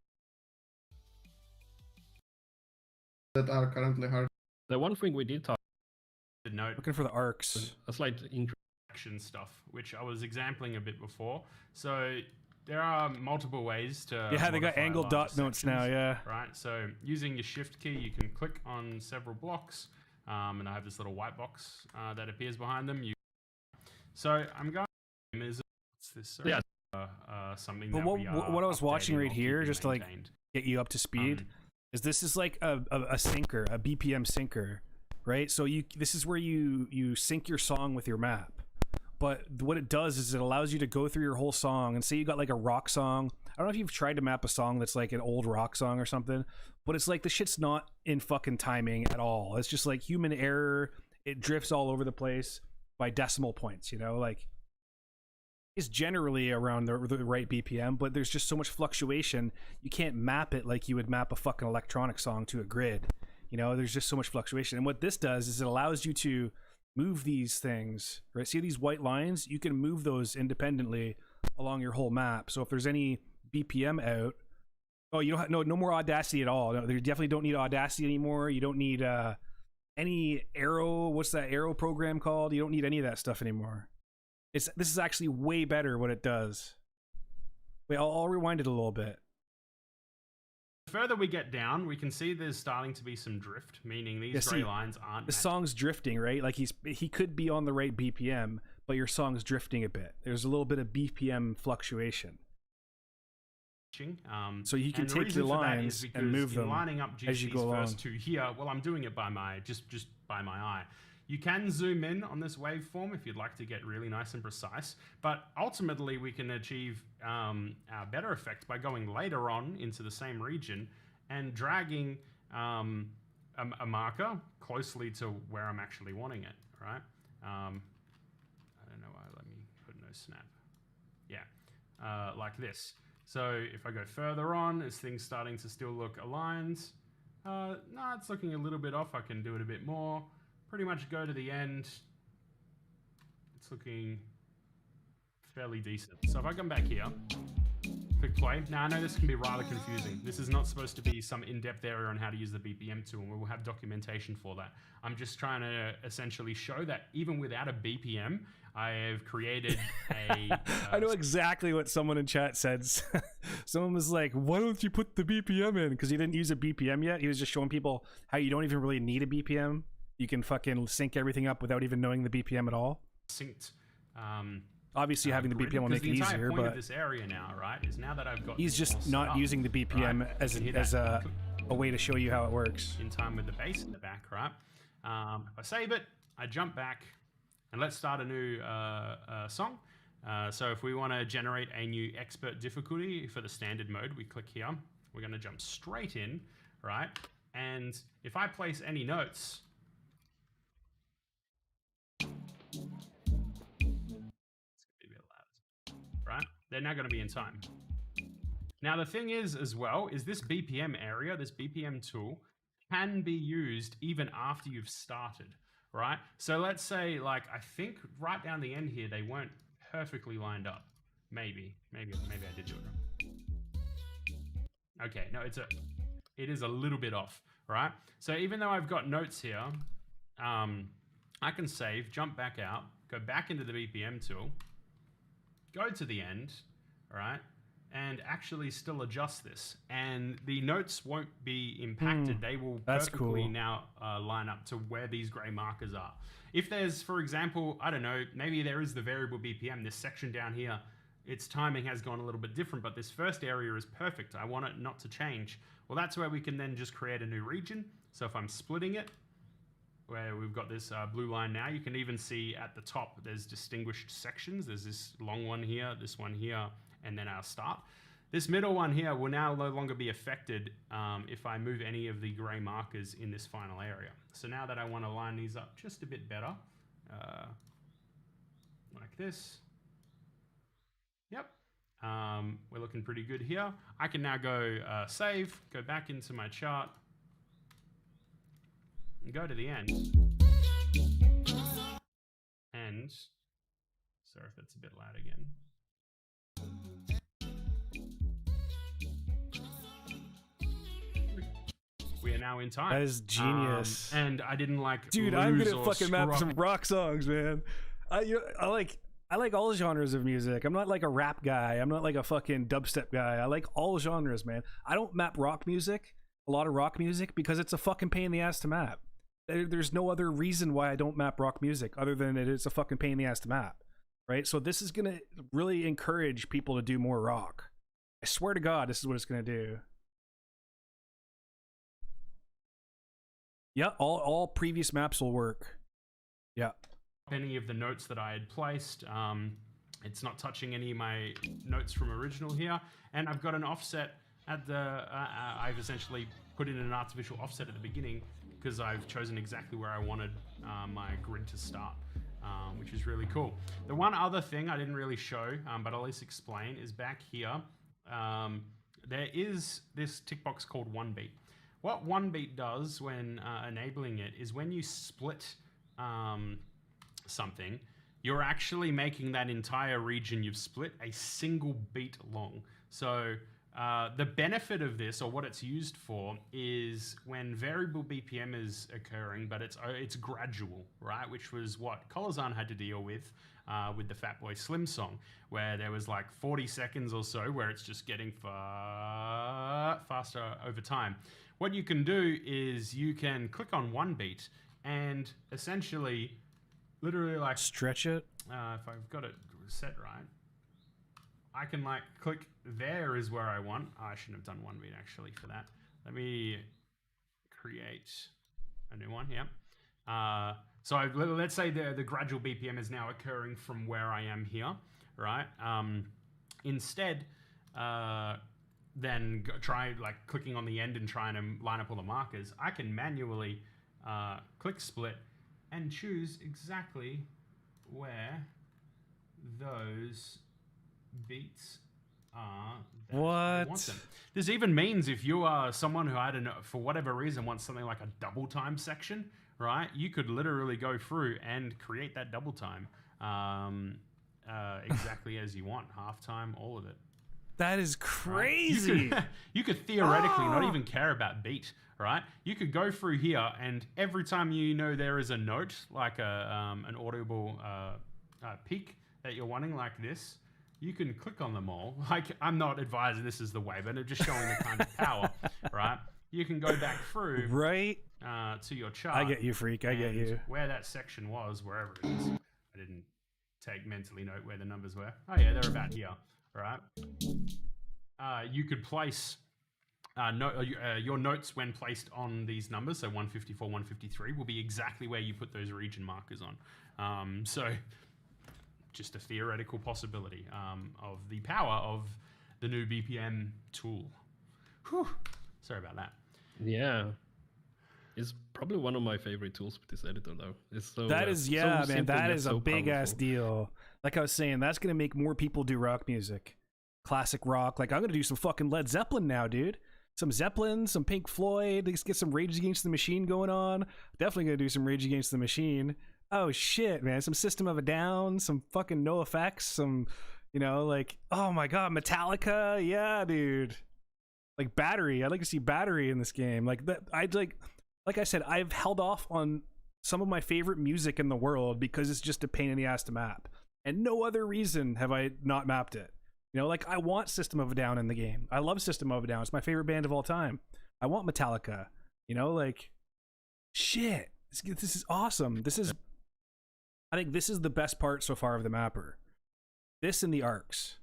That are currently hard. The one thing we did talk note Looking for the arcs. a slight action stuff, which I was exempling a bit before. So there are multiple ways to Yeah, they got modify angled larger dot notes now, sections, yeah. right? So using your shift key, you can click on several blocks, and I have this little white box that appears behind them. So I'm going. Is this? Sorry? Yeah. Something. But that we are what I was watching updating right or here, keeping just to like maintained. get you up to speed, is this is like a syncer, a BPM syncer, right? So this is where you sync your song with your map. But what it does is it allows you to go through your whole song, and say you got like a rock song. I don't know if you've tried to map a song that's like an old rock song or something, but it's like the shit's not in fucking timing at all. It's just like human error. It drifts all over the place by decimal points, you know, like it's generally around the right BPM, but there's just so much fluctuation. You can't map it like you would map a fucking electronic song to a grid. You know, there's just so much fluctuation. And what this does is it allows you to move these things, right? See these white lines? You can move those independently along your whole map. So if there's any BPM out, oh, you don't have, no more Audacity at all. No, you definitely don't need Audacity anymore. You don't need any arrow. What's that arrow program called? You don't need any of that stuff anymore. This is actually way better what it does. Wait, I'll rewind it a little bit. The further we get down, we can see there's starting to be some drift, meaning these gray lines aren't the song's drifting, right? Like he could be on the right BPM, but your song's drifting a bit. There's a little bit of BPM fluctuation. So you can take your lines and move them lining up as you go along. First two here, well, I'm doing it by my just by my eye. You can zoom in on this waveform if you'd like to get really nice and precise, but ultimately we can achieve a better effect by going later on into the same region and dragging a marker closely to where I'm actually wanting it, right? I don't know why, let me put no snap. Yeah, like this. So if I go further on, is things starting to still look aligned? No, it's looking a little bit off. I can do it a bit more. Pretty much go to the end. It's looking fairly decent. So if I come back here, click play. Now I know this can be rather confusing. This is not supposed to be some in-depth area on how to use the BPM tool, and we will have documentation for that. I'm just trying to essentially show that even without a BPM, I have created a... I know exactly what someone in chat said. Someone was like, why don't you put the BPM in? Because he didn't use a BPM yet. He was just showing people how you don't even really need a BPM. You can fucking sync everything up without even knowing the BPM at all. Synced. Obviously, having the BPM will make it easier, point but of this area now, right, is now that I've got he's just not using the BPM right, as a way to show you how it works. In time with the bass in the back, right? If I save it, I jump back, and let's start a new song. So if we want to generate a new expert difficulty for the standard mode, we click here. We're going to jump straight in, right? And if I place any notes, right? They're now going to be in time. Now the thing is as well, is this BPM area, this BPM tool can be used even after you've started, right? So let's say, like, I think right down the end here, they weren't perfectly lined up. Maybe I did do it wrong. Okay, no, it is a little bit off, right? So even though I've got notes here, I can save, jump back out, go back into the BPM tool, go to the end, all right, and actually still adjust this. And the notes won't be impacted. They will perfectly now line up to where these gray markers are. If there's, for example, I don't know, maybe there is the variable BPM, this section down here, its timing has gone a little bit different, but this first area is perfect. I want it not to change. Well, that's where we can then just create a new region. So if I'm splitting it, where we've got this blue line now, you can even see at the top there's distinguished sections. There's this long one here, this one here, and then our start. This middle one here will now no longer be affected if I move any of the gray markers in this final area. So now that I want to line these up just a bit better, like this. Yep, we're looking pretty good here. I can now go save, go back into my chart, and go to the end. And, sorry if that's a bit loud again. We are now in time. That is genius. And I didn't like, dude, I'm good at fucking map some rock songs, man. I like all genres of music. I'm not like a rap guy. I'm not like a fucking dubstep guy. I like all genres, man. I don't map rock music, a lot of rock music, because it's a fucking pain in the ass to map. There's no other reason why I don't map rock music other than it's a fucking pain in the ass to map, right? So this is gonna really encourage people to do more rock. I swear to God, this is what it's gonna do. Yeah, all previous maps will work. Yeah. Any of the notes that I had placed, it's not touching any of my notes from original here, and I've got an offset at the. I've essentially put in an artificial offset at the beginning, because I've chosen exactly where I wanted my grid to start, which is really cool. The one other thing I didn't really show, but I'll at least explain, is back here, there is this tick box called 1 beat. What 1 beat does when enabling it is when you split something, you're actually making that entire region you've split a single beat long. So the benefit of this, or what it's used for, is when variable BPM is occurring, but it's gradual, right? Which was what Colorzan had to deal with with the Fatboy Slim song, where there was like 40 seconds or so where it's just getting faster over time. What you can do is you can click on one beat and essentially, literally like Stretch it. if I've got it set right, I can like click there is where I want. Oh, I shouldn't have done one beat actually for that. Let me create a new one. Yeah. So let's say the gradual BPM is now occurring from where I am here, right? Instead, then try like clicking on the end and trying to line up all the markers. I can manually click split and choose exactly where those beats are that I want them. This even means if you are someone who, I don't know, for whatever reason wants something like a double time section, right? You could literally go through and create that double time exactly as you want. Halftime, all of it. That is crazy. Right? You could theoretically not even care about beat, right? You could go through here and every time you know there is a note, like an audible peak that you're wanting like this, you can click on them all. Like, I'm not advising this is the way, but I'm just showing the kind of power, right? You can go back through right to your chart. I get you, freak. I get you. Where that section was, wherever it is. I didn't take mentally note where the numbers were. Oh yeah, they're about here, right? You could place your notes when placed on these numbers, so 154, 153, will be exactly where you put those region markers on. So just a theoretical possibility of the power of the new BPM tool. Whew. Sorry about that. Yeah. It's probably one of my favorite tools with this editor, though. It's so that is, so man, simple, that yet is so a big ass powerful. deal. Like I was saying, that's gonna make more people do rock music, classic rock. Like I'm gonna do some fucking Led Zeppelin now, dude. Some Zeppelin, some Pink Floyd. Let's get some Rage Against the Machine going on. Definitely gonna do some Rage Against the Machine. Oh shit, man! Some System of a Down, some fucking No Effects, some, like, oh my god, Metallica, yeah, dude. Like Battery, I'd like to see Battery in this game. Like that, like I said, I've held off on some of my favorite music in the world because it's just a pain in the ass to map, and no other reason have I not mapped it. Like I want System of a Down in the game. I love System of a Down. It's my favorite band of all time. I want Metallica. Like, shit, this is awesome. I think this is the best part so far of the mapper. This and the arcs,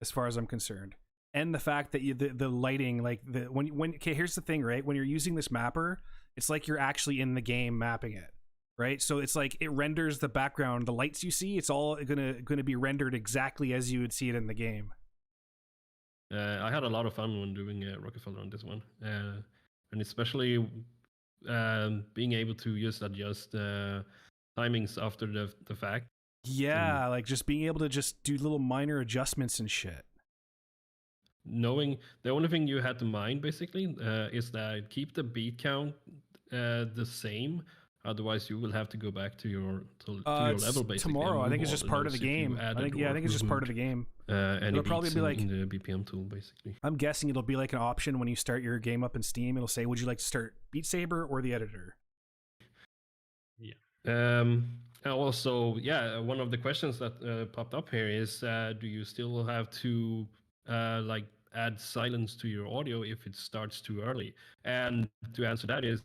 as far as I'm concerned, and the fact that the lighting, like okay, here's the thing, right? When you're using this mapper, it's like you're actually in the game mapping it, right? So it's like it renders the background, the lights you see, it's all gonna be rendered exactly as you would see it in the game. I had a lot of fun when doing Rockefeller on this one, and especially being able to just adjust timings after the fact. Yeah, like just being able to just do little minor adjustments and shit. Knowing the only thing you had to mind basically is that keep the beat count the same. Otherwise, you will have to go back to your level basically. Tomorrow, I think it's just part of the game. I think it's just part of the game. It'll probably be like in the BPM tool, basically. I'm guessing it'll be like an option when you start your game up in Steam. It'll say, "Would you like to start Beat Saber or the editor?" Yeah. Also, yeah, one of the questions that popped up here is, do you still have to like add silence to your audio if it starts too early? And to answer that is,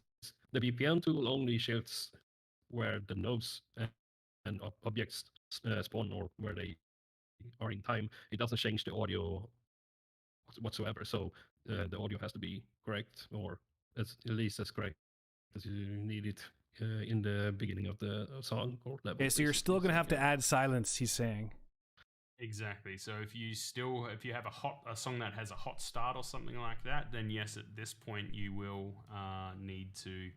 the BPM tool only shifts where the nodes and objects spawn or where they are in time. It doesn't change the audio whatsoever. So the audio has to be correct, or at least as correct as you need it in the beginning of the song or level. Okay, so you're still gonna have to add silence, he's saying. Exactly. So if you have a song that has a hot start or something like that, then yes, at this point you will need to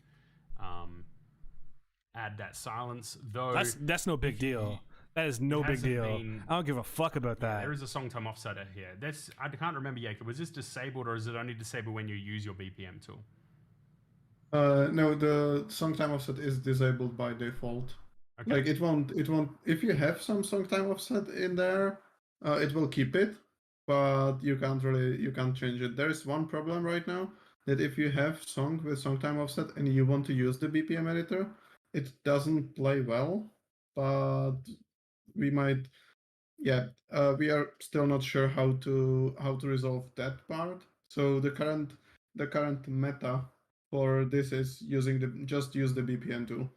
add that silence. Though that's no big deal. That is no big deal. I don't give a fuck about that. There is a song time offset here. I can't remember, Jacob. Was this disabled or is it only disabled when you use your BPM tool? No, the song time offset is disabled by default. Okay. Like it won't. If you have some song time offset in there, it will keep it, but you can't change it. There is one problem right now, that if you have song with song time offset and you want to use the BPM editor, it doesn't play well. But we might, yeah, we are still not sure how to resolve that part. So the current meta for this is just use the BPM tool.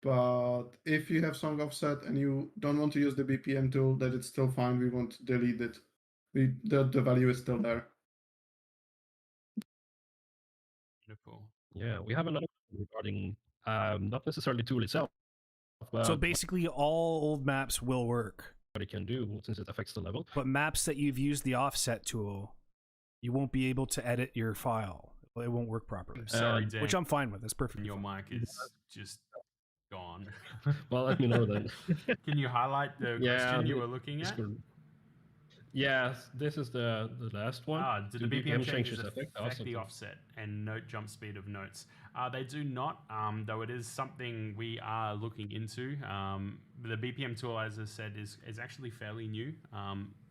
But if you have song offset and you don't want to use the BPM tool, that it's still fine. We won't delete it. The value is still there. Beautiful. Yeah, we have another question regarding not necessarily tool itself, but So basically, all old maps will work, what it can do since it affects the level. but maps that you've used the offset tool, you won't be able to edit your file. It won't work properly. Sorry, Dan. Which I'm fine with. That's perfect. Your mic is just gone. Well, let me know then. Can you highlight the question you were looking at? Yes, this is the last one. Do the BPM changes affect also the offset and note jump speed of notes? They do not, though it is something we are looking into. The BPM tool, as I said, is actually fairly new.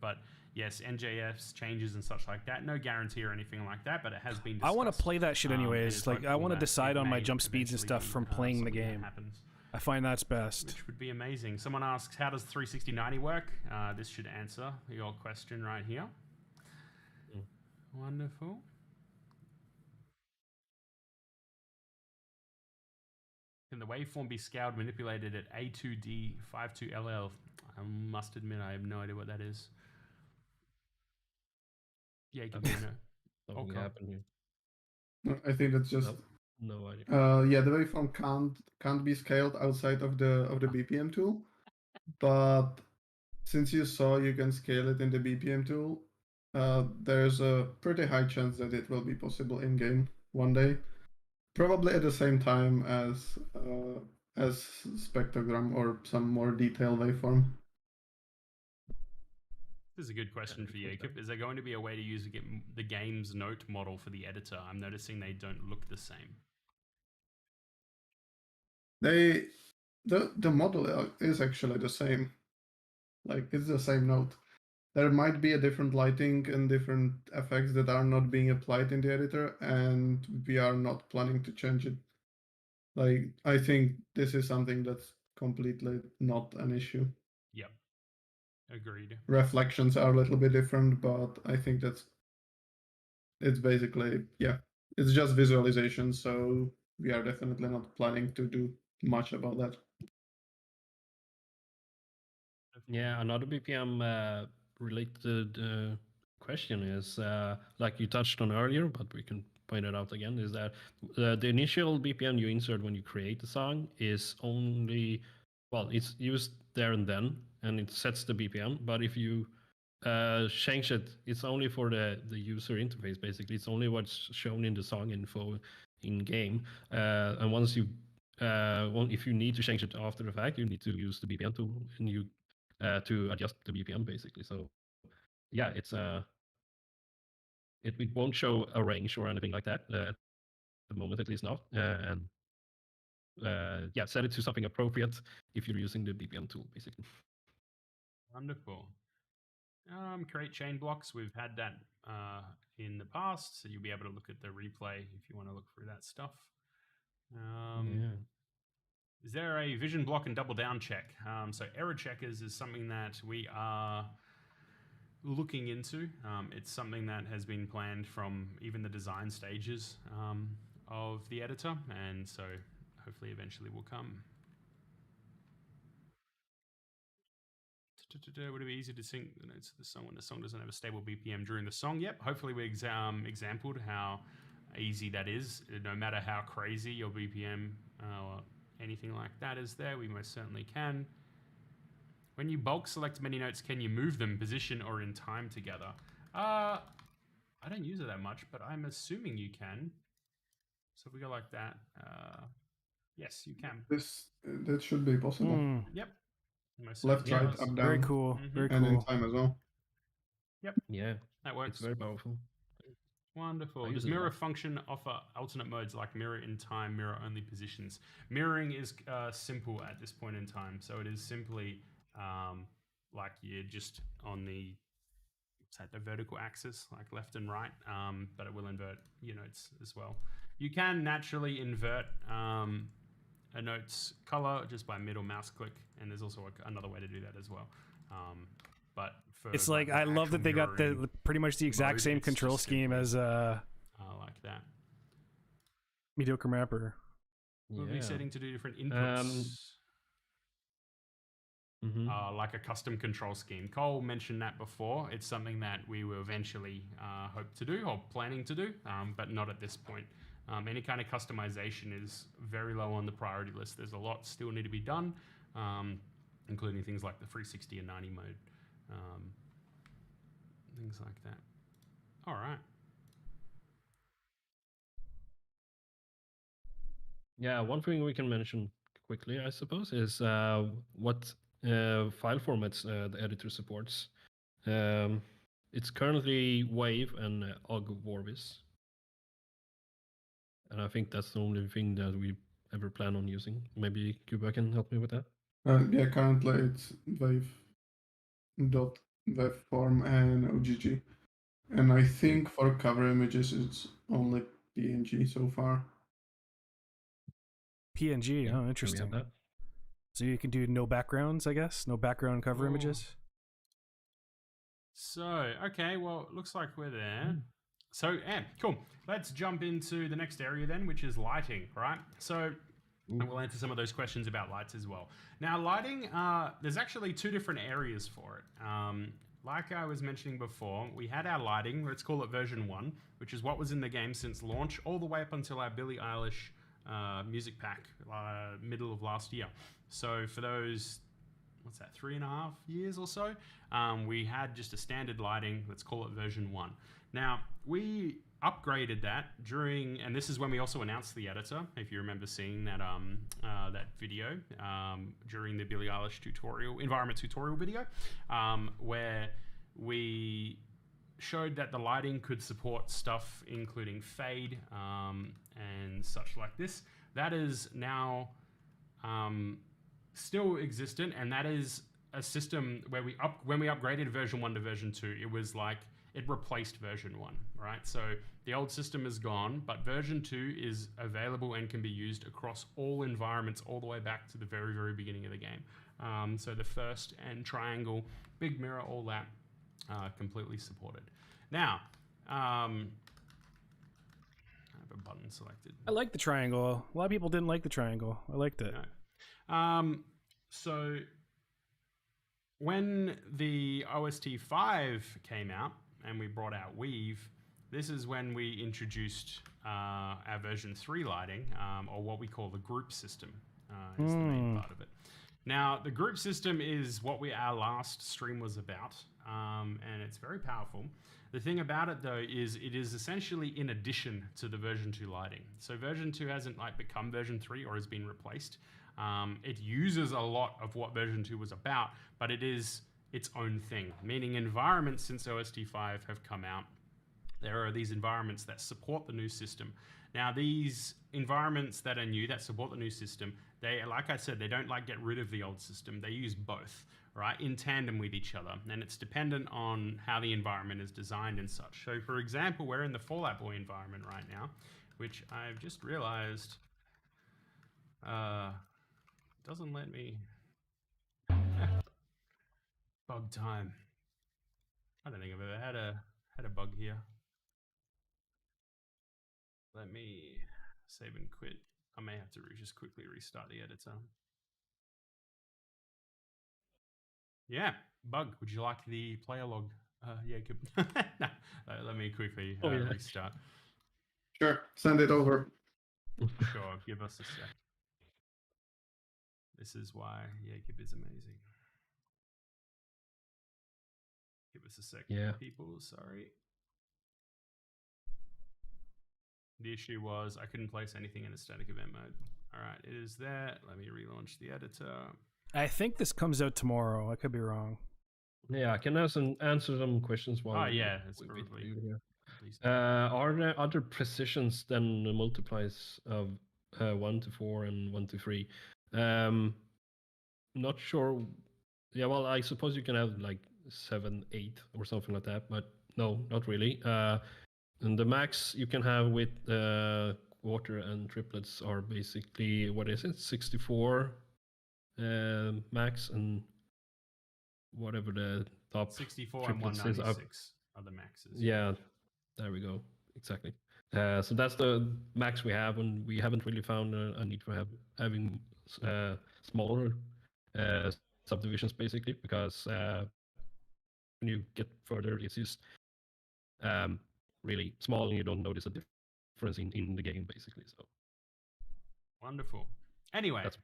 But yes, NJF's changes and such like that. No guarantee or anything like that, but it has been discussed. I want to play that shit and anyways. it's Like, I hopeful want to that decide it on my may jump speeds and eventually stuff be, from playing the something that game. happens. I find that's best. Which would be amazing. Someone asks, how does 360-90 work? This should answer your question right here. Wonderful. Can the waveform be scaled, manipulated at A2D52LL? I must admit, I have no idea what that is. Yeah, give me a no. Something happened here. I think that's just no idea. Yeah, the waveform can't be scaled outside of the BPM tool, but since you saw you can scale it in the BPM tool, there's a pretty high chance that it will be possible in game one day, probably at the same time as spectrogram or some more detailed waveform. This is a good question for Jacob. Is there going to be a way to use the game's note model for the editor? I'm noticing they don't look the same. The model is actually the same. Like, it's the same note. There might be a different lighting and different effects that are not being applied in the editor, and we are not planning to change it. Like, I think this is something that's completely not an issue. Yep. Agreed. Reflections are a little bit different, but I think it's basically, yeah, it's just visualization, so we are definitely not planning to do much about that. Yeah, another BPM related question is, like you touched on earlier, but we can point it out again, is that the initial BPM you insert when you create the song is only, well, it's used there and then, and it sets the BPM. But if you change it, it's only for the user interface, basically. It's only what's shown in the song info in game. And once you, if you need to change it after the fact, you need to use the BPM tool and you to adjust the BPM, basically. So yeah, it's it won't show a range or anything like that at the moment, at least not. And yeah, set it to something appropriate if you're using the BPM tool, basically. Wonderful. Create chain blocks. We've had that in the past, so you'll be able to look at the replay if you want to look through that stuff. Yeah. Is there a vision block and double down check? So error checkers is something that we are looking into. It's something that has been planned from even the design stages of the editor, and so hopefully eventually will come. Would it be easy to sync the notes of the song when the song doesn't have a stable BPM during the song? Yep. Hopefully we exampled how easy that is. No matter how crazy your BPM or anything like that is there, we most certainly can. When you bulk select many notes, can you move them position or in time together? I don't use it that much, but I'm assuming you can. So if we go like that, yes, you can. That should be possible. Yep. Left, right, up, down. Very cool. Very cool. And in time as well. Yep. Yeah. That works. It's very powerful. Wonderful. Does mirror function offer alternate modes like mirror in time, mirror only positions? Mirroring is simple at this point in time. So it is simply like you're just on the vertical axis, like left and right, but it will invert your notes as well. You can naturally invert note's color just by middle mouse click, and there's also another way to do that as well. But for It's like the I love actual that they got mirroring pretty much the exact mode, same it's control just scheme simply, as like that. Mediocre Mapper. We'll be Yeah. setting to do different inputs. Like a custom control scheme. Cole mentioned that before. It's something that we will eventually hope to do or planning to do, but not at this point. Any kind of customization is very low on the priority list. There's a lot still need to be done, including things like the 360 and 90 mode, things like that. All right. Yeah, one thing we can mention quickly, I suppose, is what file formats the editor supports. It's currently Wave and OGG Vorbis. And I think that's the only thing that we ever plan on using. Maybe Cuba can help me with that. Yeah, currently it's wave form and OGG, and I think for cover images it's only PNG so far. PNG. Yeah, Oh, so we interesting. have that. So you can do no backgrounds, I guess, no background cover images. So, okay, well, it looks like we're there. So, cool. Let's jump into the next area then, which is lighting, right? So, and we'll answer some of those questions about lights as well. Now, lighting, there's actually two different areas for it. Like I was mentioning before, we had our lighting, let's call it version 1, which is what was in the game since launch, all the way up until our Billie Eilish music pack, middle of last year. So, for those, what's that, 3.5 years or so, we had just a standard lighting, let's call it version 1. Now, we upgraded that during, and this is when we also announced the editor, if you remember seeing that that video during the Billie Eilish tutorial, environment tutorial video, where we showed that the lighting could support stuff including fade and such like this. That is now still existent, and that is a system where when we upgraded version 1 to version 2, it was like it replaced version 1, right? So the old system is gone, but version 2 is available and can be used across all environments all the way back to the very, very beginning of the game. So the first and triangle, big mirror, all that completely supported. Now, I have a button selected. I like the triangle. A lot of people didn't like the triangle. I liked it. No. So when the OST 5 came out and we brought out Weave, this is when we introduced our version 3 lighting, or what we call the group system is the main part of it. Now, the group system is what our last stream was about, and it's very powerful. The thing about it, though, is it is essentially in addition to the version 2 lighting. So version 2 hasn't become version 3 or has been replaced. It uses a lot of what version 2 was about, but it is its own thing, meaning environments since OST 5 have come out. There are these environments that support the new system. Now, these environments that are new, that support the new system, they, like I said, they don't get rid of the old system. They use both, right, in tandem with each other. And it's dependent on how the environment is designed and such. So, for example, we're in the Fall Out Boy environment right now, which I've just realized doesn't let me. Bug time. I don't think I've ever had a bug here. Let me save and quit. I may have to just quickly restart the editor. Yeah, bug. Would you like the player log, Jacob? No, let me quickly restart. Sure, send it over. Sure, give us a sec. This is why Jacob is amazing. Give us a sec, people. Sorry. The issue was I couldn't place anything in a static event mode. All right, it is there. Let me relaunch the editor. I think this comes out tomorrow. I could be wrong. Yeah, I can answer some questions while. Oh yeah, it's probably. Are there other precisions than the multiplies of 1 to 4 and 1 to 3? Not sure. Yeah, well, I suppose you can have 7, 8 or something like that, but no, not really. And the max you can have with water and triplets are basically, what is it, 64 max, and whatever the top 64 and triplets is 196 are the maxes. Yeah, there we go. Exactly. So that's the max we have, and we haven't really found a need for having smaller subdivisions, basically, because when you get further, it's just really small, and you don't notice a difference in the game, basically. So wonderful. Anyway, that's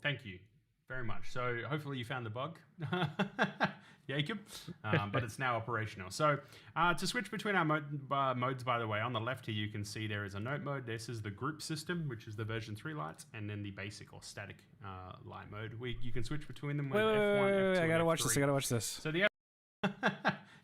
thank you very much. So hopefully you found the bug, Jacob, but it's now operational. So to switch between our modes, by the way, on the left here you can see there is a note mode. This is the group system, which is the version 3 lights, and then the basic or static light mode. You can switch between them with F1, F2, I gotta and watch F3. this. I gotta watch this. So the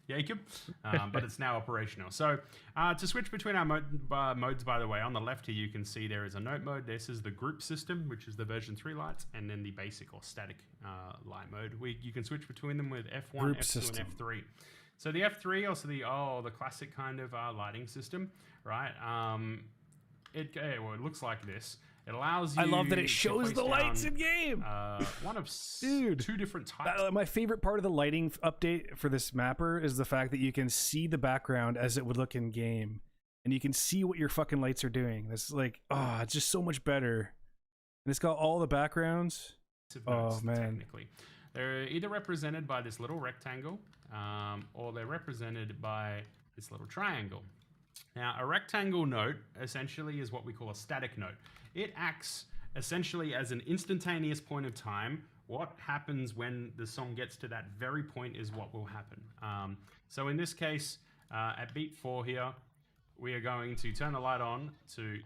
Jacob, but it's now operational. So to switch between our modes, by the way, on the left here you can see there is a note mode. This is the group system, which is the version 3 lights, and then the basic or static light mode. You can switch between them with F1, Group F2, system. and F3. So the F3, also the classic kind of lighting system, right? It looks like this. It allows you. I love that it to shows place the lights down, in game. one of Dude, two different types. My favorite part of the lighting update for this mapper is the fact that you can see the background as it would look in game, and you can see what your fucking lights are doing. That's like, it's just so much better. And it's got all the backgrounds. Notes, man, technically, they're either represented by this little rectangle, or they're represented by this little triangle. Now, a rectangle note essentially is what we call a static note. It acts essentially as an instantaneous point of time. What happens when the song gets to that very point is what will happen. So in this case, at beat 4 here, we are going to turn the light on to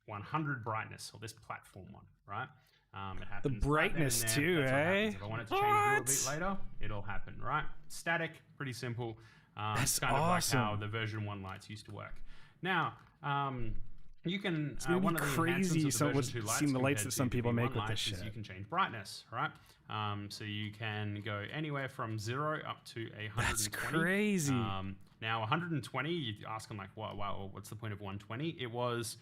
100 brightness, or this platform one, right? It happens the brightness right too, That's eh? If I want it to change a little bit later, it'll happen, right? Static, pretty simple. That's kind awesome. of like how the version 1 lights used to work. Now, you can It's gonna one be of the crazy. enhancements of the version 2 lights Seeing the lights compared that some to people the make V1 with this lights is shit. you can change brightness, right? So you can go anywhere from 0 up to 120. That's crazy. Now 120, you're asking like, wow, what's the point of 120? It was,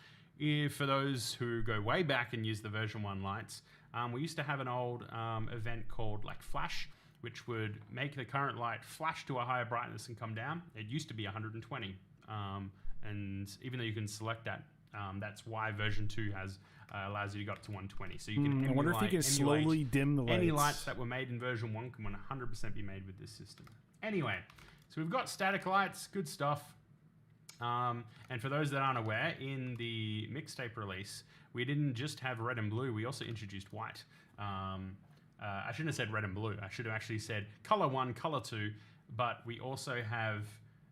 for those who go way back and use the version 1 lights, we used to have an old event called like Flash, which would make the current light flash to a higher brightness and come down. It used to be 120. And even though you can select that, that's why version 2 has allows you to go up to 120. So you can I wonder if you can slowly dim the lights. Any lights that were made in version 1 can 100% be made with this system. Anyway, so we've got static lights, good stuff. And for those that aren't aware, in the mixtape release, we didn't just have red and blue, we also introduced white. I shouldn't have said red and blue, I should have actually said color 1, color 2, but we also have,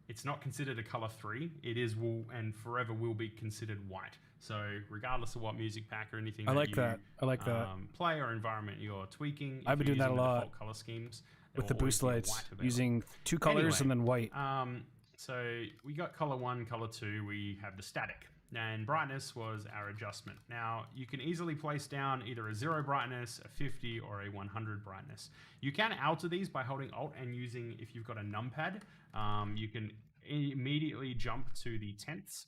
it's not considered a color 3, it is and forever will be considered white. So regardless of what music pack or anything I like that. play or environment you're tweaking, I've been doing that a lot default color schemes with the boost lights, using 2 colors and then white. So we got color 1, color 2, we have the static, and brightness was our adjustment. Now you can easily place down either a 0 brightness, a 50, or a 100 brightness. You can alter these by holding Alt and using, if you've got a numpad, you can immediately jump to the tenths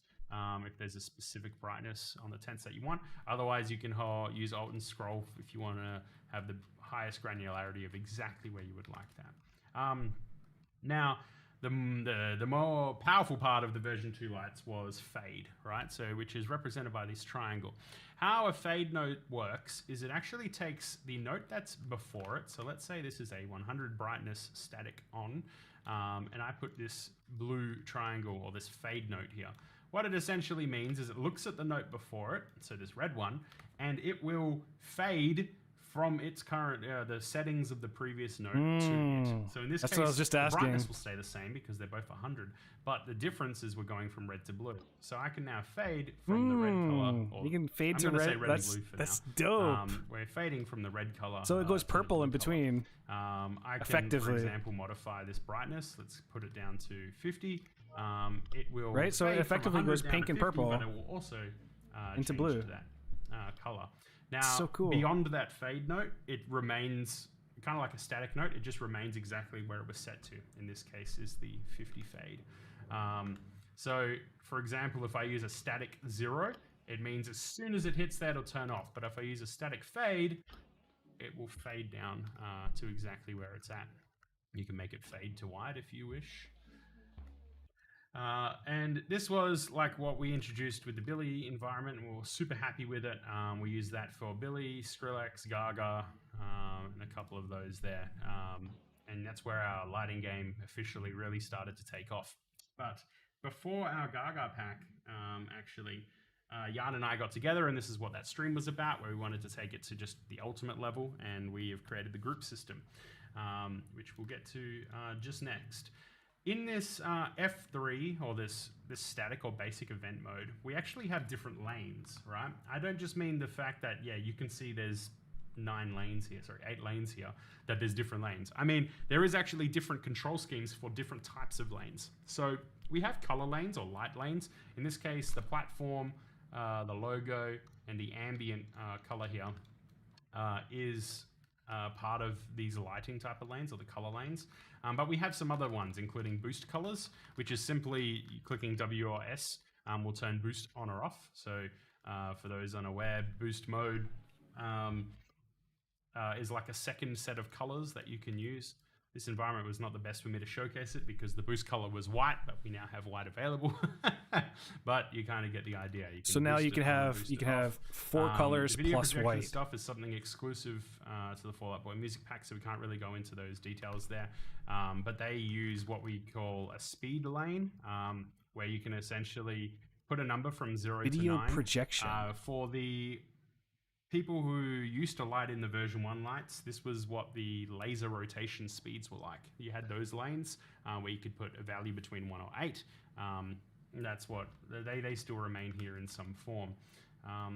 if there's a specific brightness on the tenths that you want. Otherwise you can use Alt and scroll if you want to have the highest granularity of exactly where you would like that. Now, the more powerful part of the version 2 lights was fade, right? So which is represented by this triangle. How a fade note works is it actually takes the note that's before it. So let's say this is a 100 brightness static on, and I put this blue triangle or this fade note here. What it essentially means is it looks at the note before it, so this red one, and it will fade from its current, the settings of the previous note to it. So in this case, what I was just the asking. brightness will stay the same because they're both 100, but the difference is we're going from red to blue. So I can now fade from the red color. Or You can fade I'm to gonna say red. and blue for That's now. dope. We're fading from the red color. So it goes to the purple blue in color. between. I can, effectively. for example, modify this brightness. Let's put it down to 50. It will Right, so it fade from effectively 100 goes down pink to and 50, purple but it will also into change blue. to that color. Now, So cool. beyond that fade note, it remains kind of like a static note. It just remains exactly where it was set to. In this case, is the 50 fade. So, for example, if I use a static 0, it means as soon as it hits that, it'll turn off. But if I use a static fade, it will fade down to exactly where it's at. You can make it fade to white if you wish. And this was like what we introduced with the Billy environment, and we were super happy with it. We used that for Billy, Skrillex, Gaga, and a couple of those there. And that's where our lighting game officially really started to take off. But before our Gaga pack, actually, Jan and I got together, and this is what that stream was about, where we wanted to take it to just the ultimate level, and we have created the group system, which we'll get to just next. In this F3, or this static or basic event mode, we actually have different lanes, right? I don't just mean the fact that, yeah, you can see there's 8 lanes here, that there's different lanes. I mean, there is actually different control schemes for different types of lanes. So we have color lanes or light lanes. In this case, the platform, the logo, and the ambient color here is part of these lighting type of lanes, or the color lanes. But we have some other ones, including boost colors, which is simply clicking W or S will turn boost on or off. So for those unaware, boost mode is like a second set of colors that you can use. This environment was not the best for me to showcase it because the boost color was white, but we now have white available. But you kind of get the idea. So now you can have 4 colors the video plus projection white. Stuff is something exclusive to the Fall Out Boy music pack, so we can't really go into those details there. But they use what we call a speed lane, where you can essentially put a number from 0 to 9. Video projection. For the people who used to light in the version 1 lights, this was what the laser rotation speeds were like. You had those lanes where you could put a value between 1 or 8. That's what they still remain here in some form. I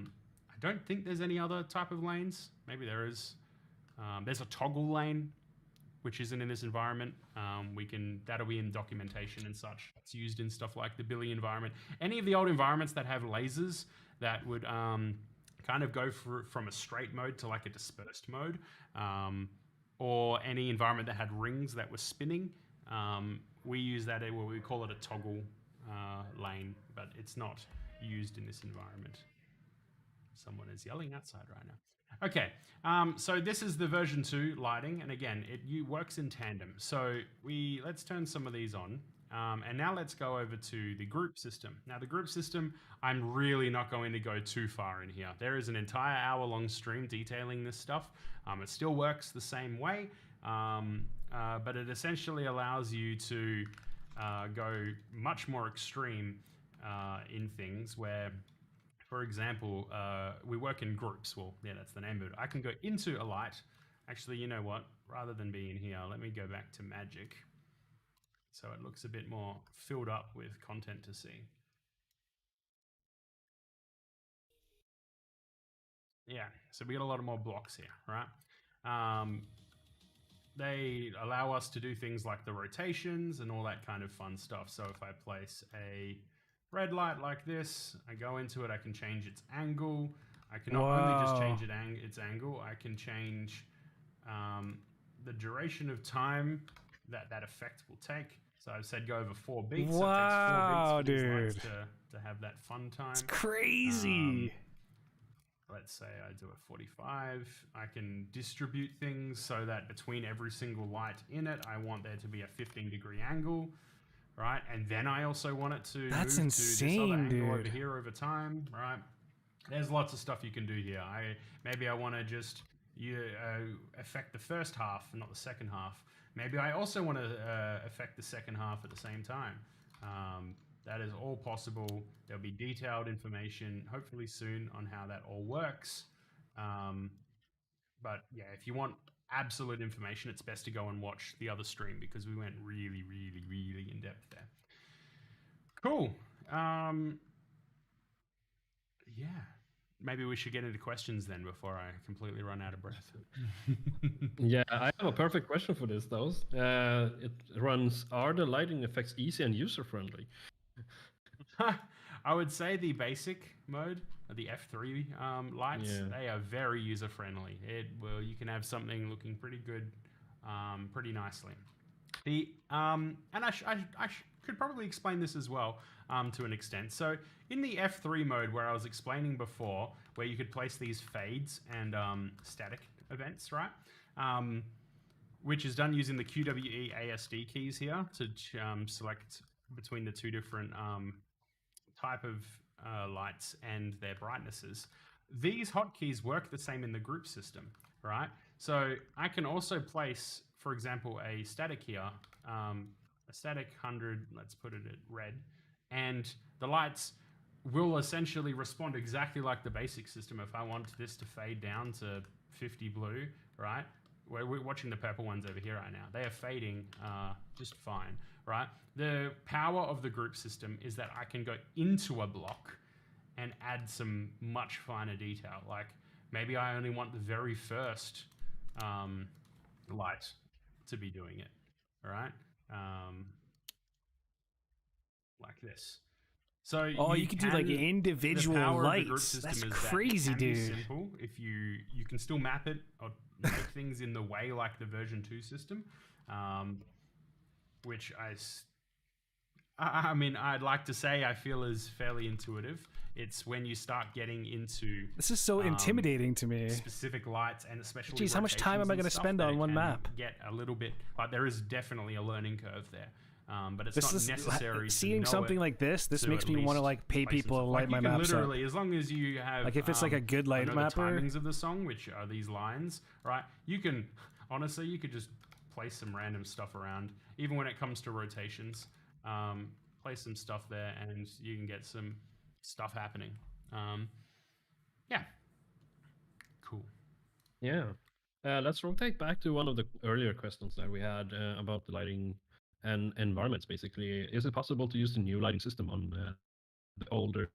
don't think there's any other type of lanes. Maybe there is. There's a toggle lane, which isn't in this environment. That'll be in documentation and such. It's used in stuff like the Billy environment. Any of the old environments that have lasers that would kind of go from a straight mode to like a dispersed mode, or any environment that had rings that were spinning, we use that where we call it a toggle lane, but it's not used in this environment. Someone is yelling outside right now. Okay, so this is the version 2 lighting, and again, it works in tandem. So let's turn some of these on. And now let's go over to the group system. Now the group system, I'm really not going to go too far in here. There is an entire hour-long stream detailing this stuff. It still works the same way, but it essentially allows you to go much more extreme in things where, for example, we work in groups. Well, yeah, that's the name of it. I can go into a light. Actually, you know what? Rather than be in here, let me go back to Magic, so it looks a bit more filled up with content to see. Yeah, so we got a lot of more blocks here, right? They allow us to do things like the rotations and all that kind of fun stuff. So if I place a red light like this, I go into it, I can change its angle. I can not only just change its angle, I can change the duration of time that effect will take. So I've said go over 4 beats. Wow, so it takes 4 beats for dude. these lights to have that fun time. It's crazy. Let's say I do a 45. I can distribute things so that between every single light in it, I want there to be a 15-degree angle, right? And then I also want it to move to this other angle over here over time, right? There's lots of stuff you can do here. Maybe I want to just affect the first half, not the second half. Maybe I also want to affect the second half at the same time. That is all possible. There'll be detailed information, hopefully soon, on how that all works. But yeah, if you want absolute information, it's best to go and watch the other stream because we went really, really, really in depth there. Cool. Yeah. Maybe we should get into questions then before I completely run out of breath. Yeah, I have a perfect question for this, though. It runs, are the lighting effects easy and user-friendly? I would say the basic mode, the F3 lights, they are very user-friendly. You can have something looking pretty good, pretty nicely. And I could probably explain this as well to an extent. So in the F3 mode where I was explaining before, where you could place these fades and static events, right? Which is done using the QWE ASD keys here to select between the two different type of lights and their brightnesses. These hotkeys work the same in the group system, right? So I can also place, for example, a static here, a static 100, let's put it at red, and the lights will essentially respond exactly like the basic system. If I want this to fade down to 50 blue, right? We're watching the purple ones over here right now. They are fading just fine, right? The power of the group system is that I can go into a block and add some much finer detail. Like maybe I only want the very first light to be doing it, all right? Like this. So you can do like individual the power lights. Of the group system That's is crazy, that can be dude. simple if you can still map it or make things in the way like the version 2 system, which I mean I'd like to say I feel is fairly intuitive. It's when you start getting into This is so intimidating to me. specific lights and especially Jeez, how much time am I going to spend on one map? Get a little bit, but there is definitely a learning curve there. But it's This not is necessary. seeing to know something it like this. This to makes at me want to least like pay place people to them. light my you can maps up. literally, as long as you have Like if it's like a good light the mapper. timings of the song, which are these lines, right? You can honestly, you could just place some random stuff around, even when it comes to rotations. Place some stuff there, and you can get some stuff happening. Yeah, cool. Yeah. Let's rotate back to one of the earlier questions that we had about the lighting and environments, basically. Is it possible to use the new lighting system on the older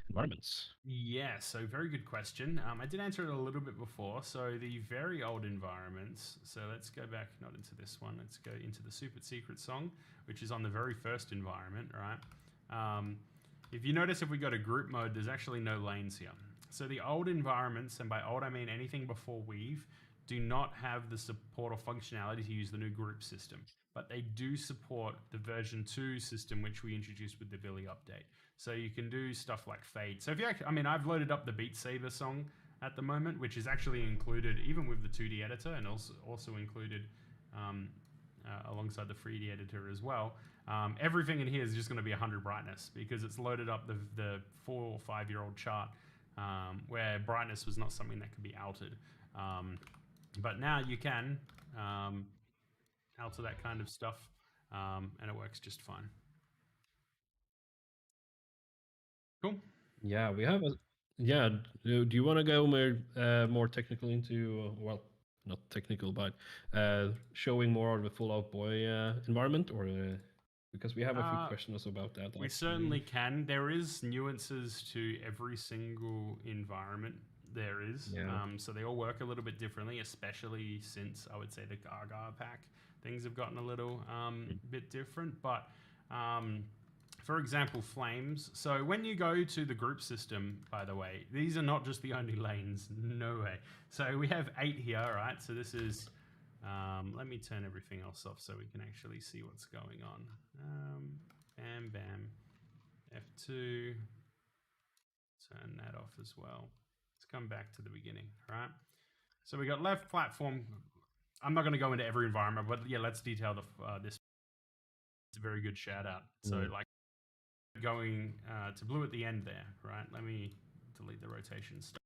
environments? Yeah, so very good question. I did answer it a little bit before. So the very old environments, so let's go back, not into this one, let's go into the Super Secret song, which is on the very first environment, right? If you notice, if we go to group mode, there's actually no lanes here. So the old environments, and by old I mean anything before Weave, do not have the support or functionality to use the new group system, but they do support the version 2 system, which we introduced with the Billy update. So you can do stuff like fade. So if you actually, I mean, I've loaded up the Beat Saber song at the moment, which is actually included even with the 2D editor, and also included alongside the 3D editor as well. Everything in here is just going to be 100 brightness because it's loaded up the 4 or 5 year old chart where brightness was not something that could be altered. But now you can alter that kind of stuff, and it works just fine. Cool. Yeah, we have a. Yeah, do you want to go more technical into well, not technical, but showing more of the Full Out Boy environment, or because we have a few questions about that. We certainly can. There is nuances to every single environment. There is. Yeah. So they all work a little bit differently, especially since I would say the Gaga pack. Things have gotten a little bit different. But for example, flames. So when you go to the group system, by the way, these are not just the only lanes. No way. So we have 8 here, right? So this is, let me turn everything else off so we can actually see what's going on. Bam, bam. F2. Turn that off as well. Let's come back to the beginning, right? So we got left platform. I'm not going to go into every environment, but yeah, let's detail this. It's a very good shout out. So like going to blue at the end there, right? Let me delete the rotation stuff.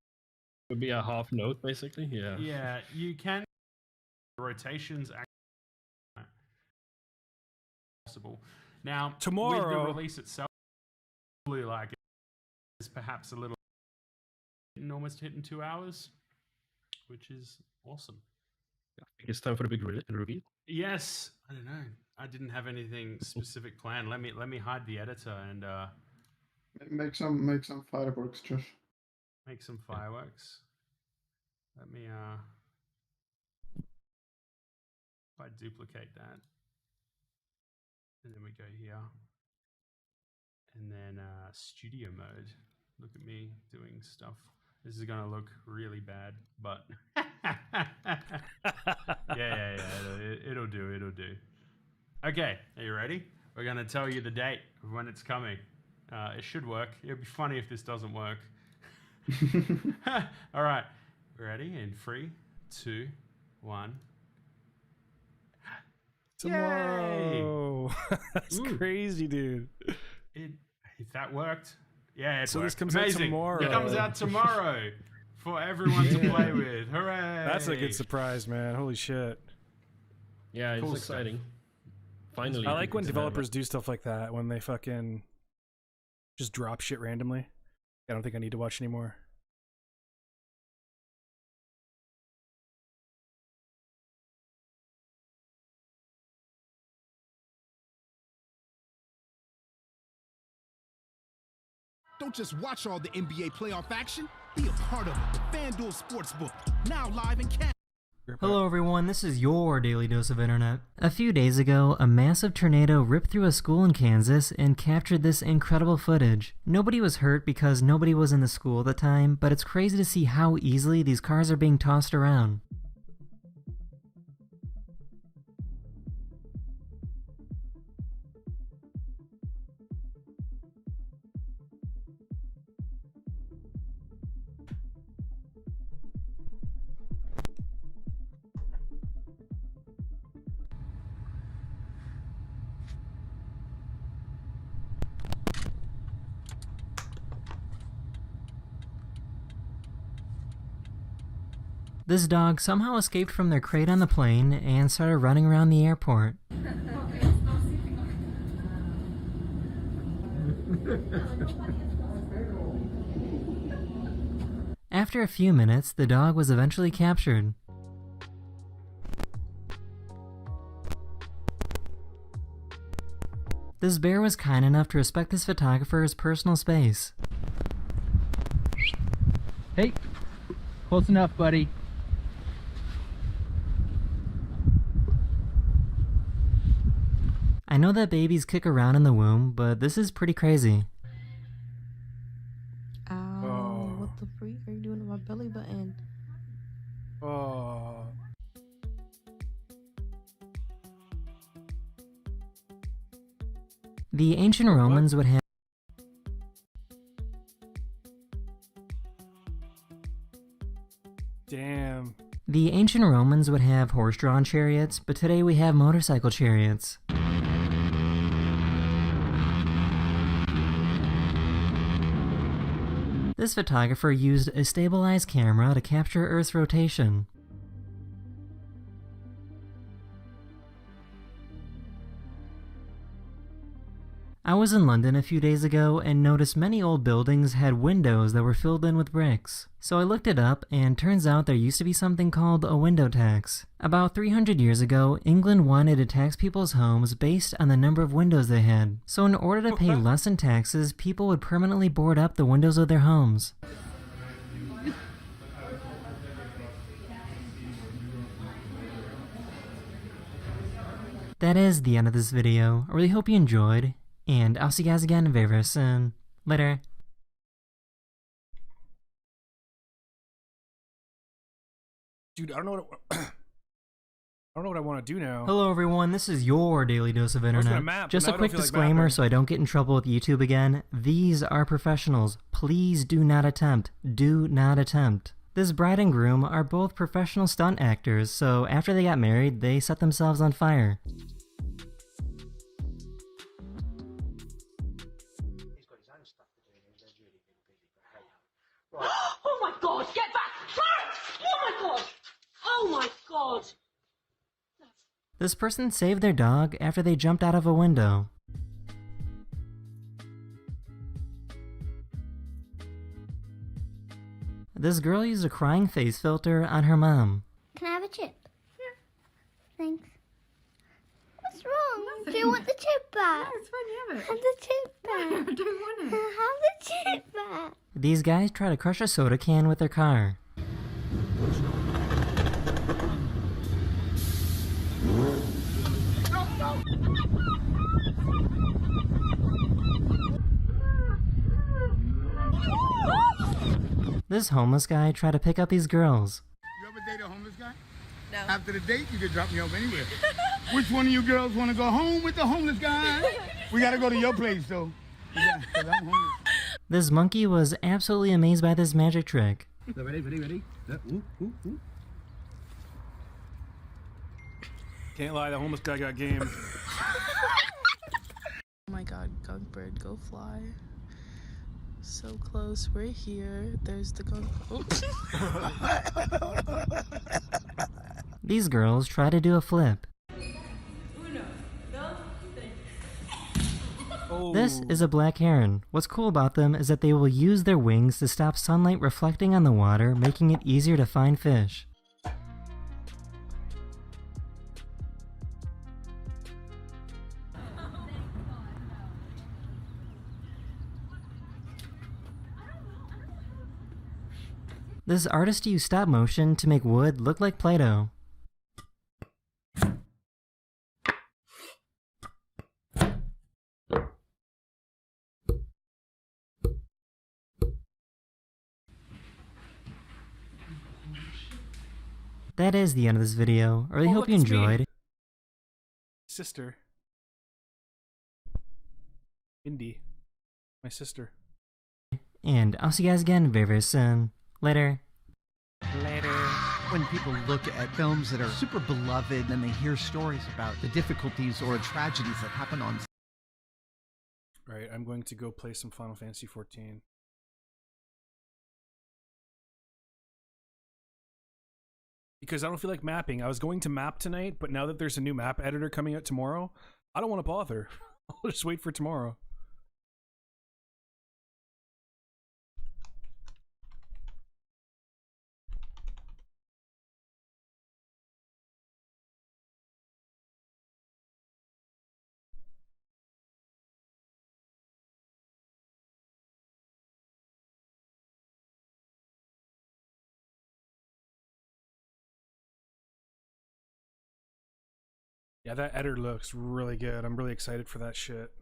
It would be a half note, basically. Yeah. Yeah, you can. Rotations actually possible. Now, Tomorrow, with the release itself, like it's perhaps a little almost hitting 2 hours, which is awesome. I think it's time for the big reveal. Yes, I don't know. I didn't have anything specific planned. Let me hide the editor and make some fireworks, Josh. Make some fireworks. Let me if I duplicate that, and then we go here, and then studio mode. Look at me doing stuff. This is gonna look really bad, but yeah. It'll do. Okay, are you ready? We're going to tell you the date of when it's coming. It should work. It'd be funny if this doesn't work. All right. Ready? In 3, 2, 1. Tomorrow. That's Ooh. crazy, dude. If that worked, yeah, it So worked. this comes Amazing. out tomorrow. It comes out tomorrow for everyone to play with. Hooray! That's a good surprise, man. Holy shit. Yeah, it's Cool exciting. Finally. I like when we can have developers do stuff like that, when they fucking just drop shit randomly. I don't think I need to watch anymore. Don't just watch all the NBA playoff action. Be a part of it. The FanDuel Sportsbook, now live in Canada. Hello everyone, this is your Daily Dose of Internet. A few days ago, a massive tornado ripped through a school in Kansas and captured this incredible footage. Nobody was hurt because nobody was in the school at the time, but it's crazy to see how easily these cars are being tossed around. This dog somehow escaped from their crate on the plane and started running around the airport. After a few minutes, the dog was eventually captured. This bear was kind enough to respect this photographer's personal space. Hey, close enough, buddy. I know that babies kick around in the womb, but this is pretty crazy. Ow, what the freak are you doing to my belly button? Oh. The ancient Romans would have Damn. The ancient Romans would have horse-drawn chariots, but today we have motorcycle chariots. This photographer used a stabilized camera to capture Earth's rotation. I was in London a few days ago and noticed many old buildings had windows that were filled in with bricks. So I looked it up, and turns out there used to be something called a window tax. About 300 years ago, England wanted to tax people's homes based on the number of windows they had. So in order to pay less in taxes, people would permanently board up the windows of their homes. That is the end of this video. I really hope you enjoyed. And I'll see you guys again very, very soon. Later. Dude, I don't know what I don't know what I want to do now. Hello everyone, this is your Daily Dose of was gonna Internet. map, Just but a now I don't quick feel like disclaimer mapping. so I don't get in trouble with YouTube again. These are professionals. Please do not attempt. Do not attempt. This bride and groom are both professional stunt actors, so after they got married, they set themselves on fire. Oh my god, get back! Oh my god! Oh my god! This person saved their dog after they jumped out of a window. This girl used a crying face filter on her mom. Can I have a chip? Yeah. Thanks. What's wrong? Do you want the chip back? No, it's fine, you have it. Have the chip back. No, I don't want it. Have the chip back. These guys try to crush a soda can with their car. This homeless guy tried to pick up these girls. You ever date a homeless guy? No. After the date, you could drop me off anywhere. Which one of you girls want to go home with the homeless guy? We got to go to your place, though. Yeah, 'cause I'm hungry. This monkey was absolutely amazed by this magic trick. Ready? Can't lie, the homeless guy got game. Oh my god, gunk bird, go fly. So close, we're here. There's the gunk. Oh. These girls try to do a flip. Oh. This is a black heron. What's cool about them is that they will use their wings to stop sunlight reflecting on the water, making it easier to find fish. This artist used stop motion to make wood look like Play-Doh. That is the end of this video. I really hope look, you it's me. enjoyed. Sister. Indy. My sister. And I'll see you guys again very, very soon. Later. Later. When people look at films that are super beloved and they hear stories about the difficulties or tragedies that happen on Alright, I'm going to go play some Final Fantasy XIV. Because I don't feel like mapping. I was going to map tonight, but now that there's a new map editor coming out tomorrow, I don't want to bother. I'll just wait for tomorrow. Yeah, that editor looks really good. I'm really excited for that shit.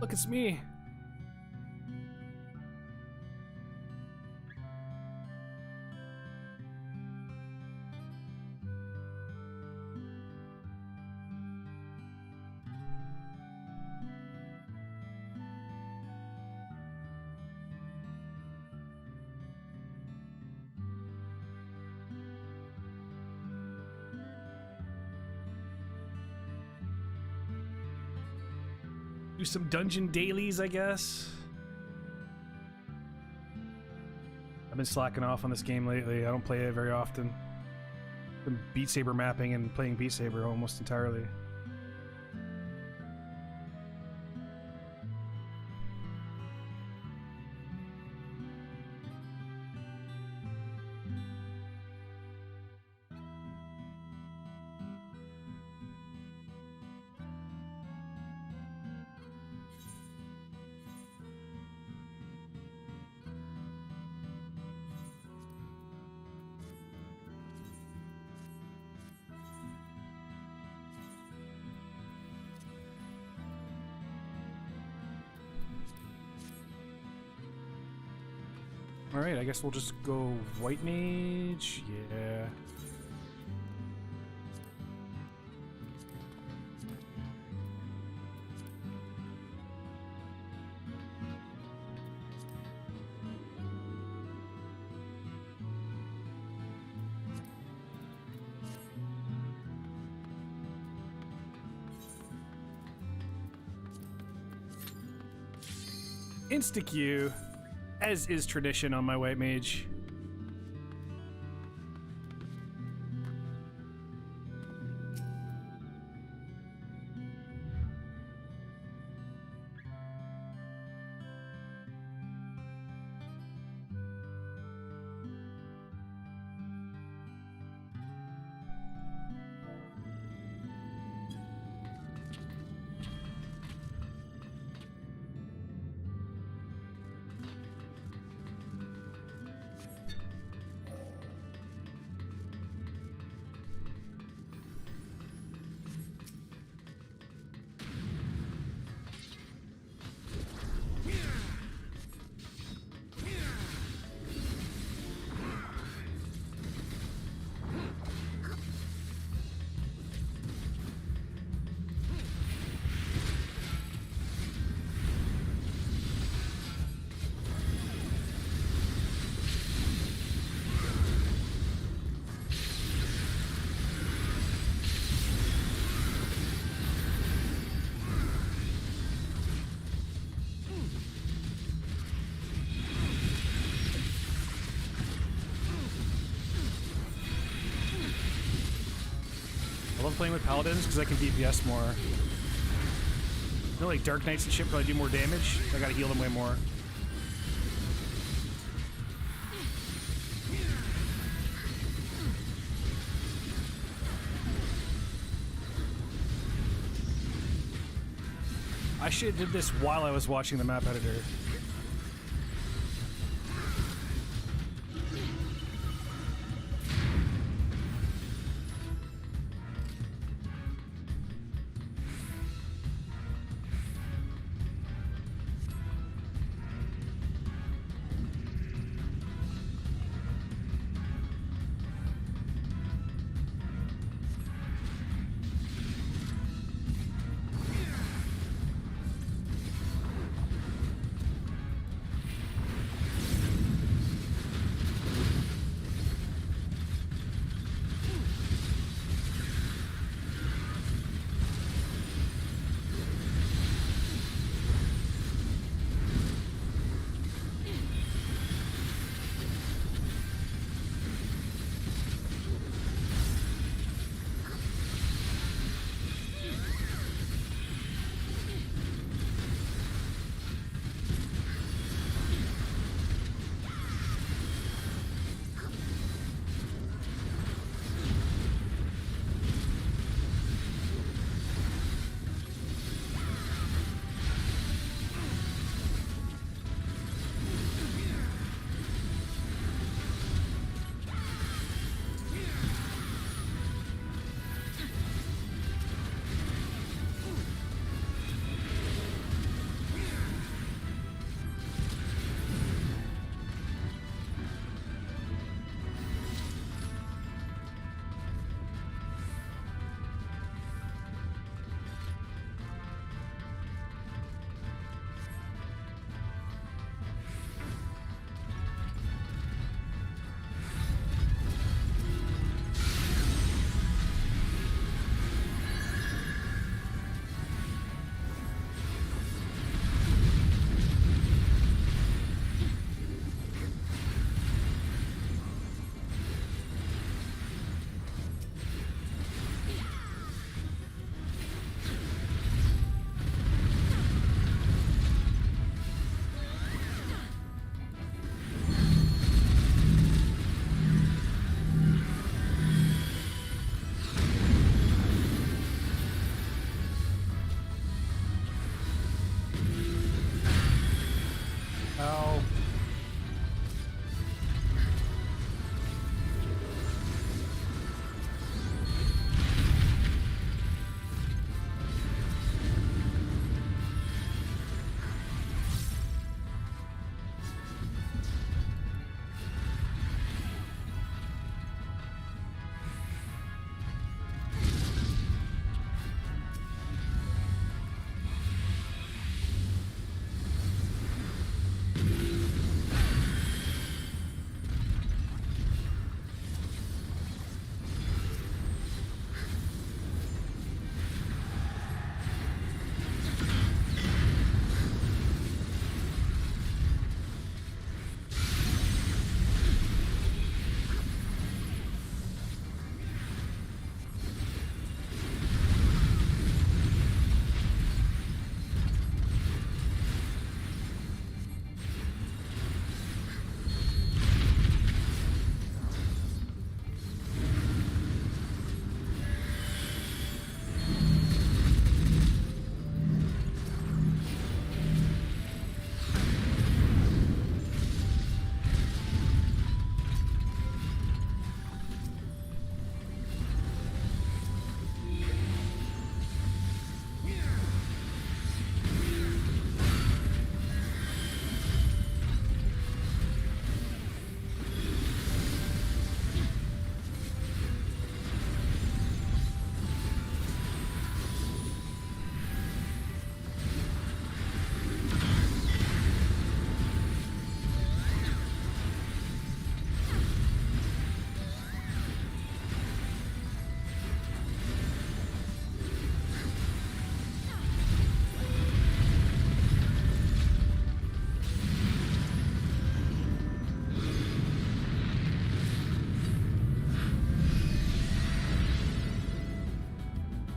Look, it's me. Do some dungeon dailies, I guess. I've been slacking off on this game lately. I don't play it very often. Been Beat Saber mapping and playing Beat Saber almost entirely. Alright, I guess we'll just go White Mage. Yeah. Insta-Q, as is tradition on my White Mage. playing with paladins because I can DPS more. You know, like Dark Knights and shit probably do more damage. I gotta heal them way more. I should have did this while I was watching the map editor.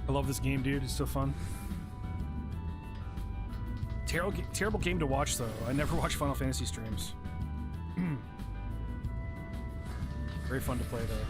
I love this game, dude. It's so fun. Terrible game to watch, though. I never watch Final Fantasy streams. Very fun to play, though.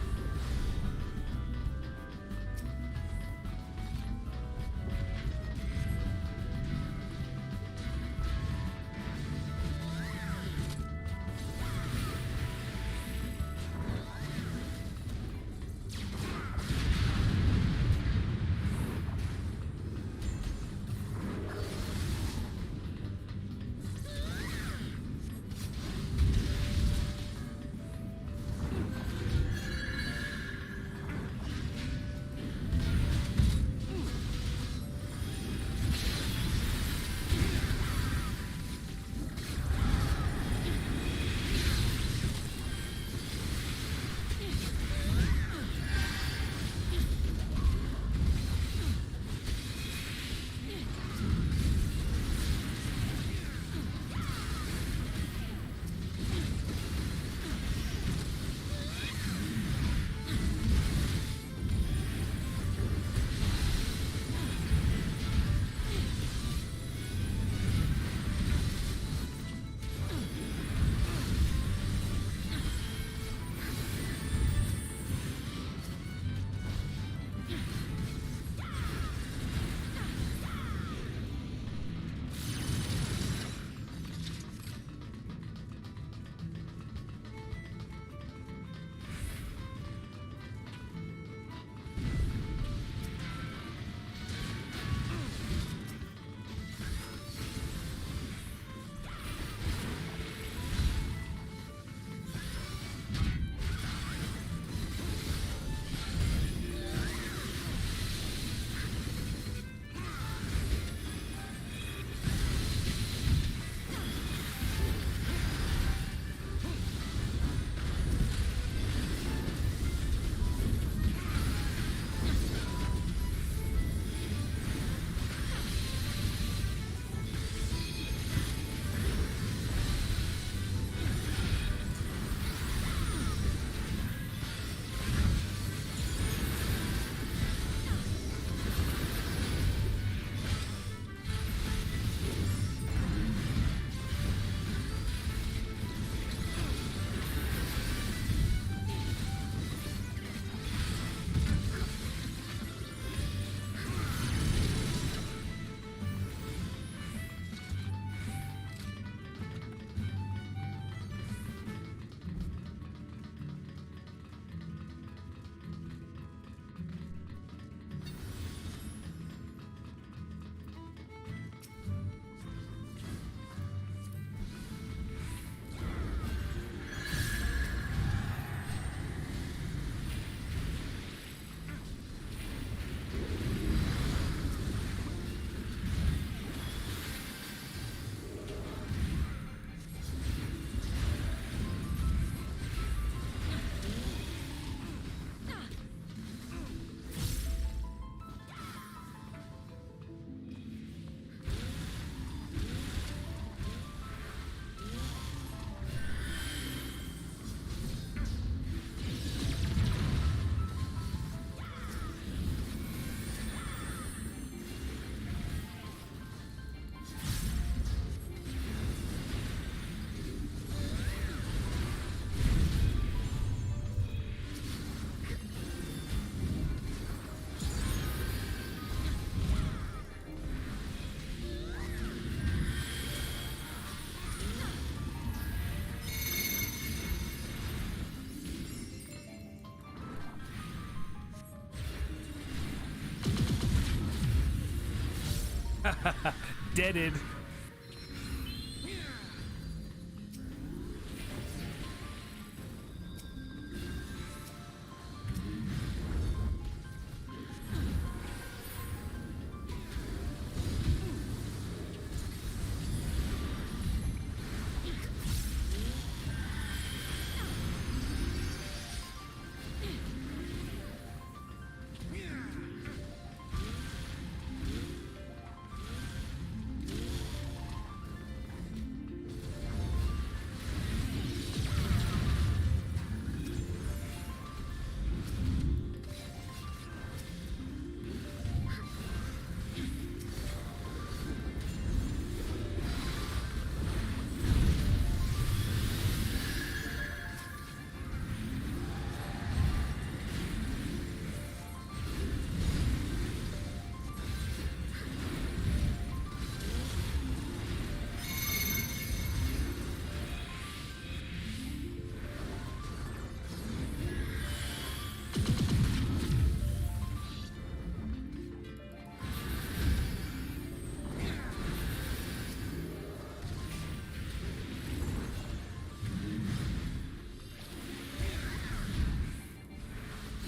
Deaded.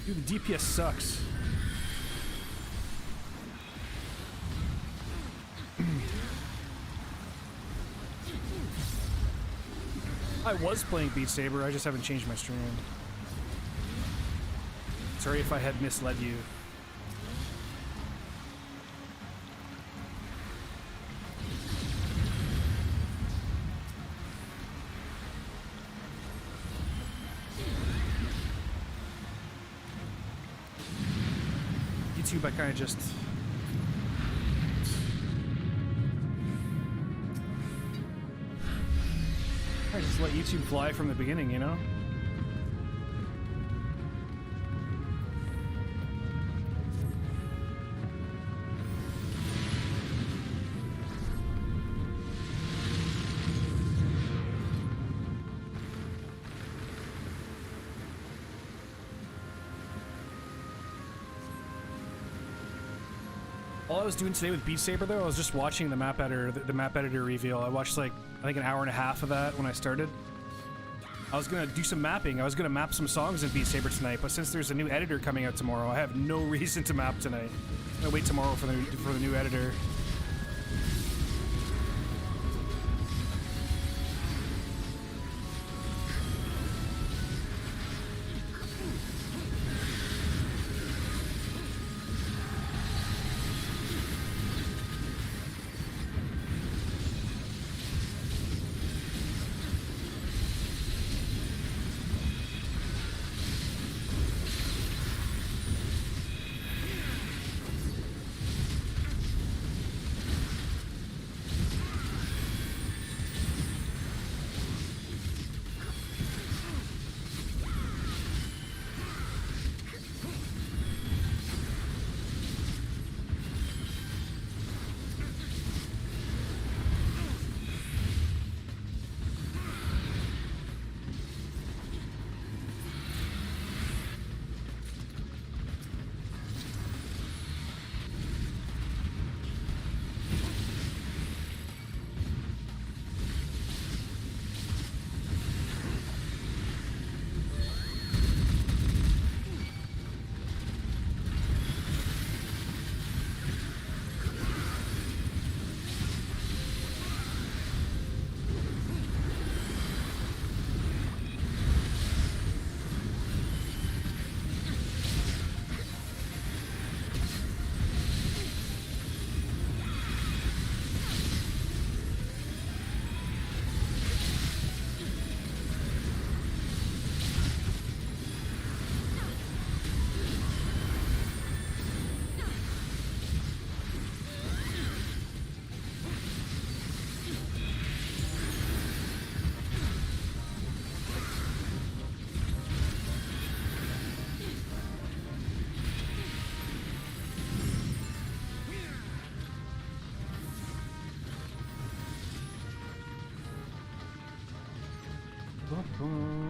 Dude, the DPS sucks. I was playing Beat Saber, I just haven't changed my stream. Sorry if I had misled you. YouTube, I kind of just... I just let YouTube fly from the beginning, you know? All I was doing today with Beat Saber, though, I was just watching the map editor reveal. I watched like I think an hour and a half of that when I started. I was gonna do some mapping. I was gonna map some songs in Beat Saber tonight, but since there's a new editor coming out tomorrow, I have no reason to map tonight. I'm gonna wait tomorrow for the new editor.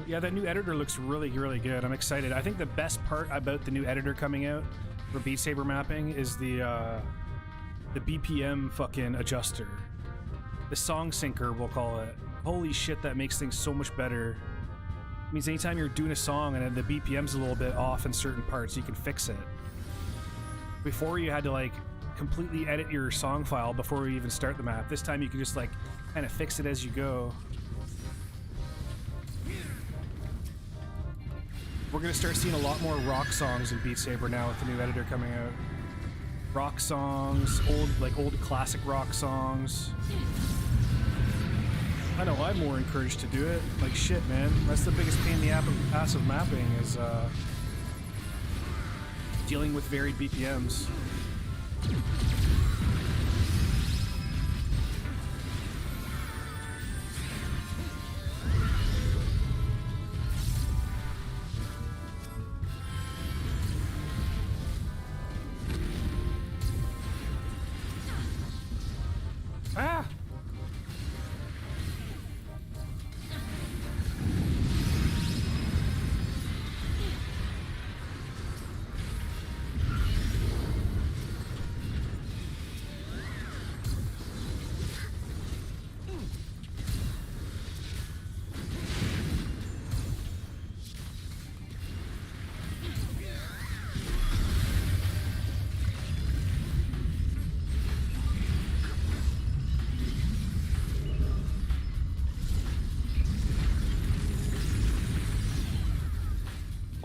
Yeah, that new editor looks really, really good. I'm excited. I think the best part about the new editor coming out for Beat Saber mapping is the BPM fucking adjuster. The song syncer, we'll call it. Holy shit, that makes things so much better. It means anytime you're doing a song and the BPM's a little bit off in certain parts, you can fix it. Before you had to like completely edit your song file before you even start the map. This time you can just like kind of fix it as you go. We're gonna start seeing a lot more rock songs in Beat Saber now with the new editor coming out. Rock songs, old classic rock songs. I know I'm more encouraged to do it. Like shit, man. That's the biggest pain in the ass of mapping is dealing with varied BPMs. Ah!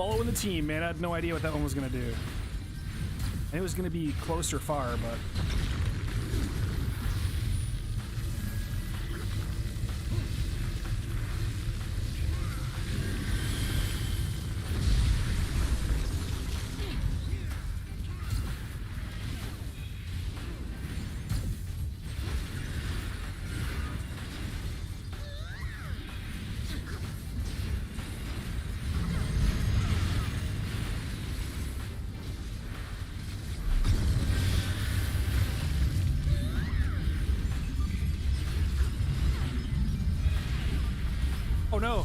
Following the team, man. I had no idea what that one was gonna do. And it was gonna be close or far, but... Oh no!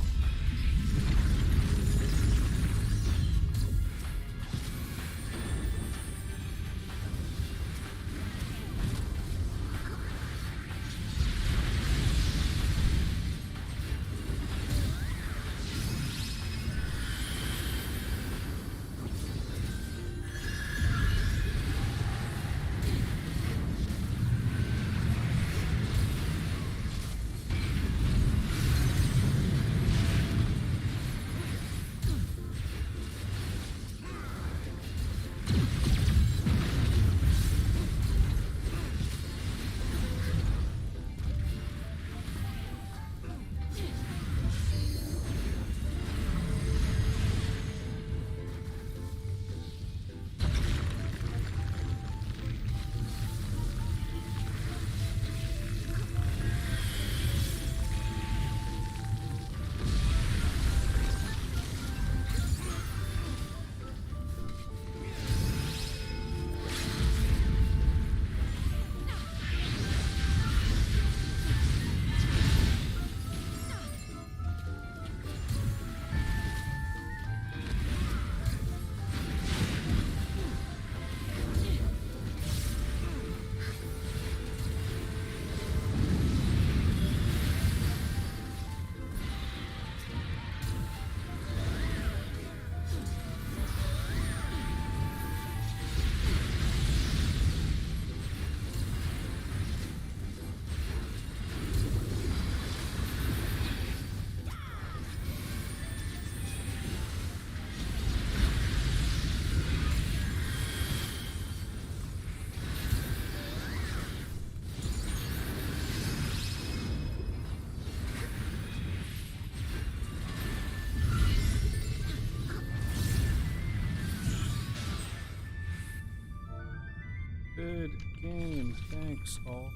Good game. Thanks, all.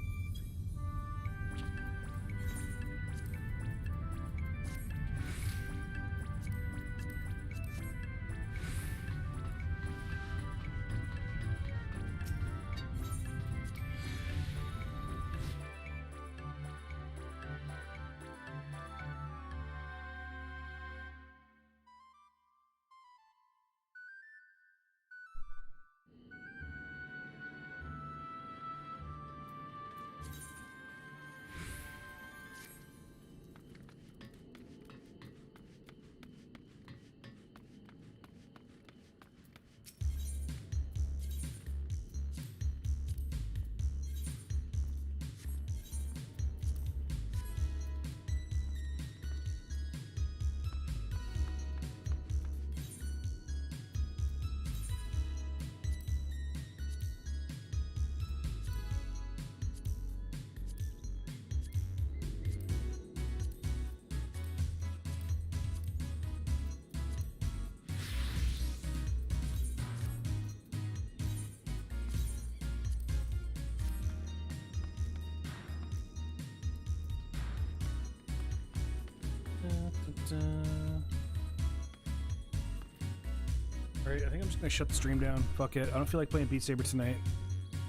Alright, I think I'm just gonna shut the stream down. Fuck it. I don't feel like playing Beat Saber tonight.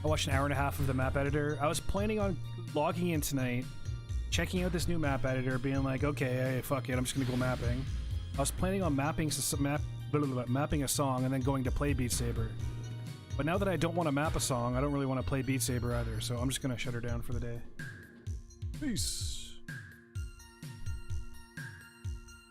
I watched an hour and a half of the map editor. I was planning on logging in tonight, checking out this new map editor, being like, okay, hey, fuck it, I'm just gonna go mapping. I was planning on mapping a song and then going to play Beat Saber. But now that I don't want to map a song, I don't really want to play Beat Saber either, so I'm just gonna shut her down for the day. Peace.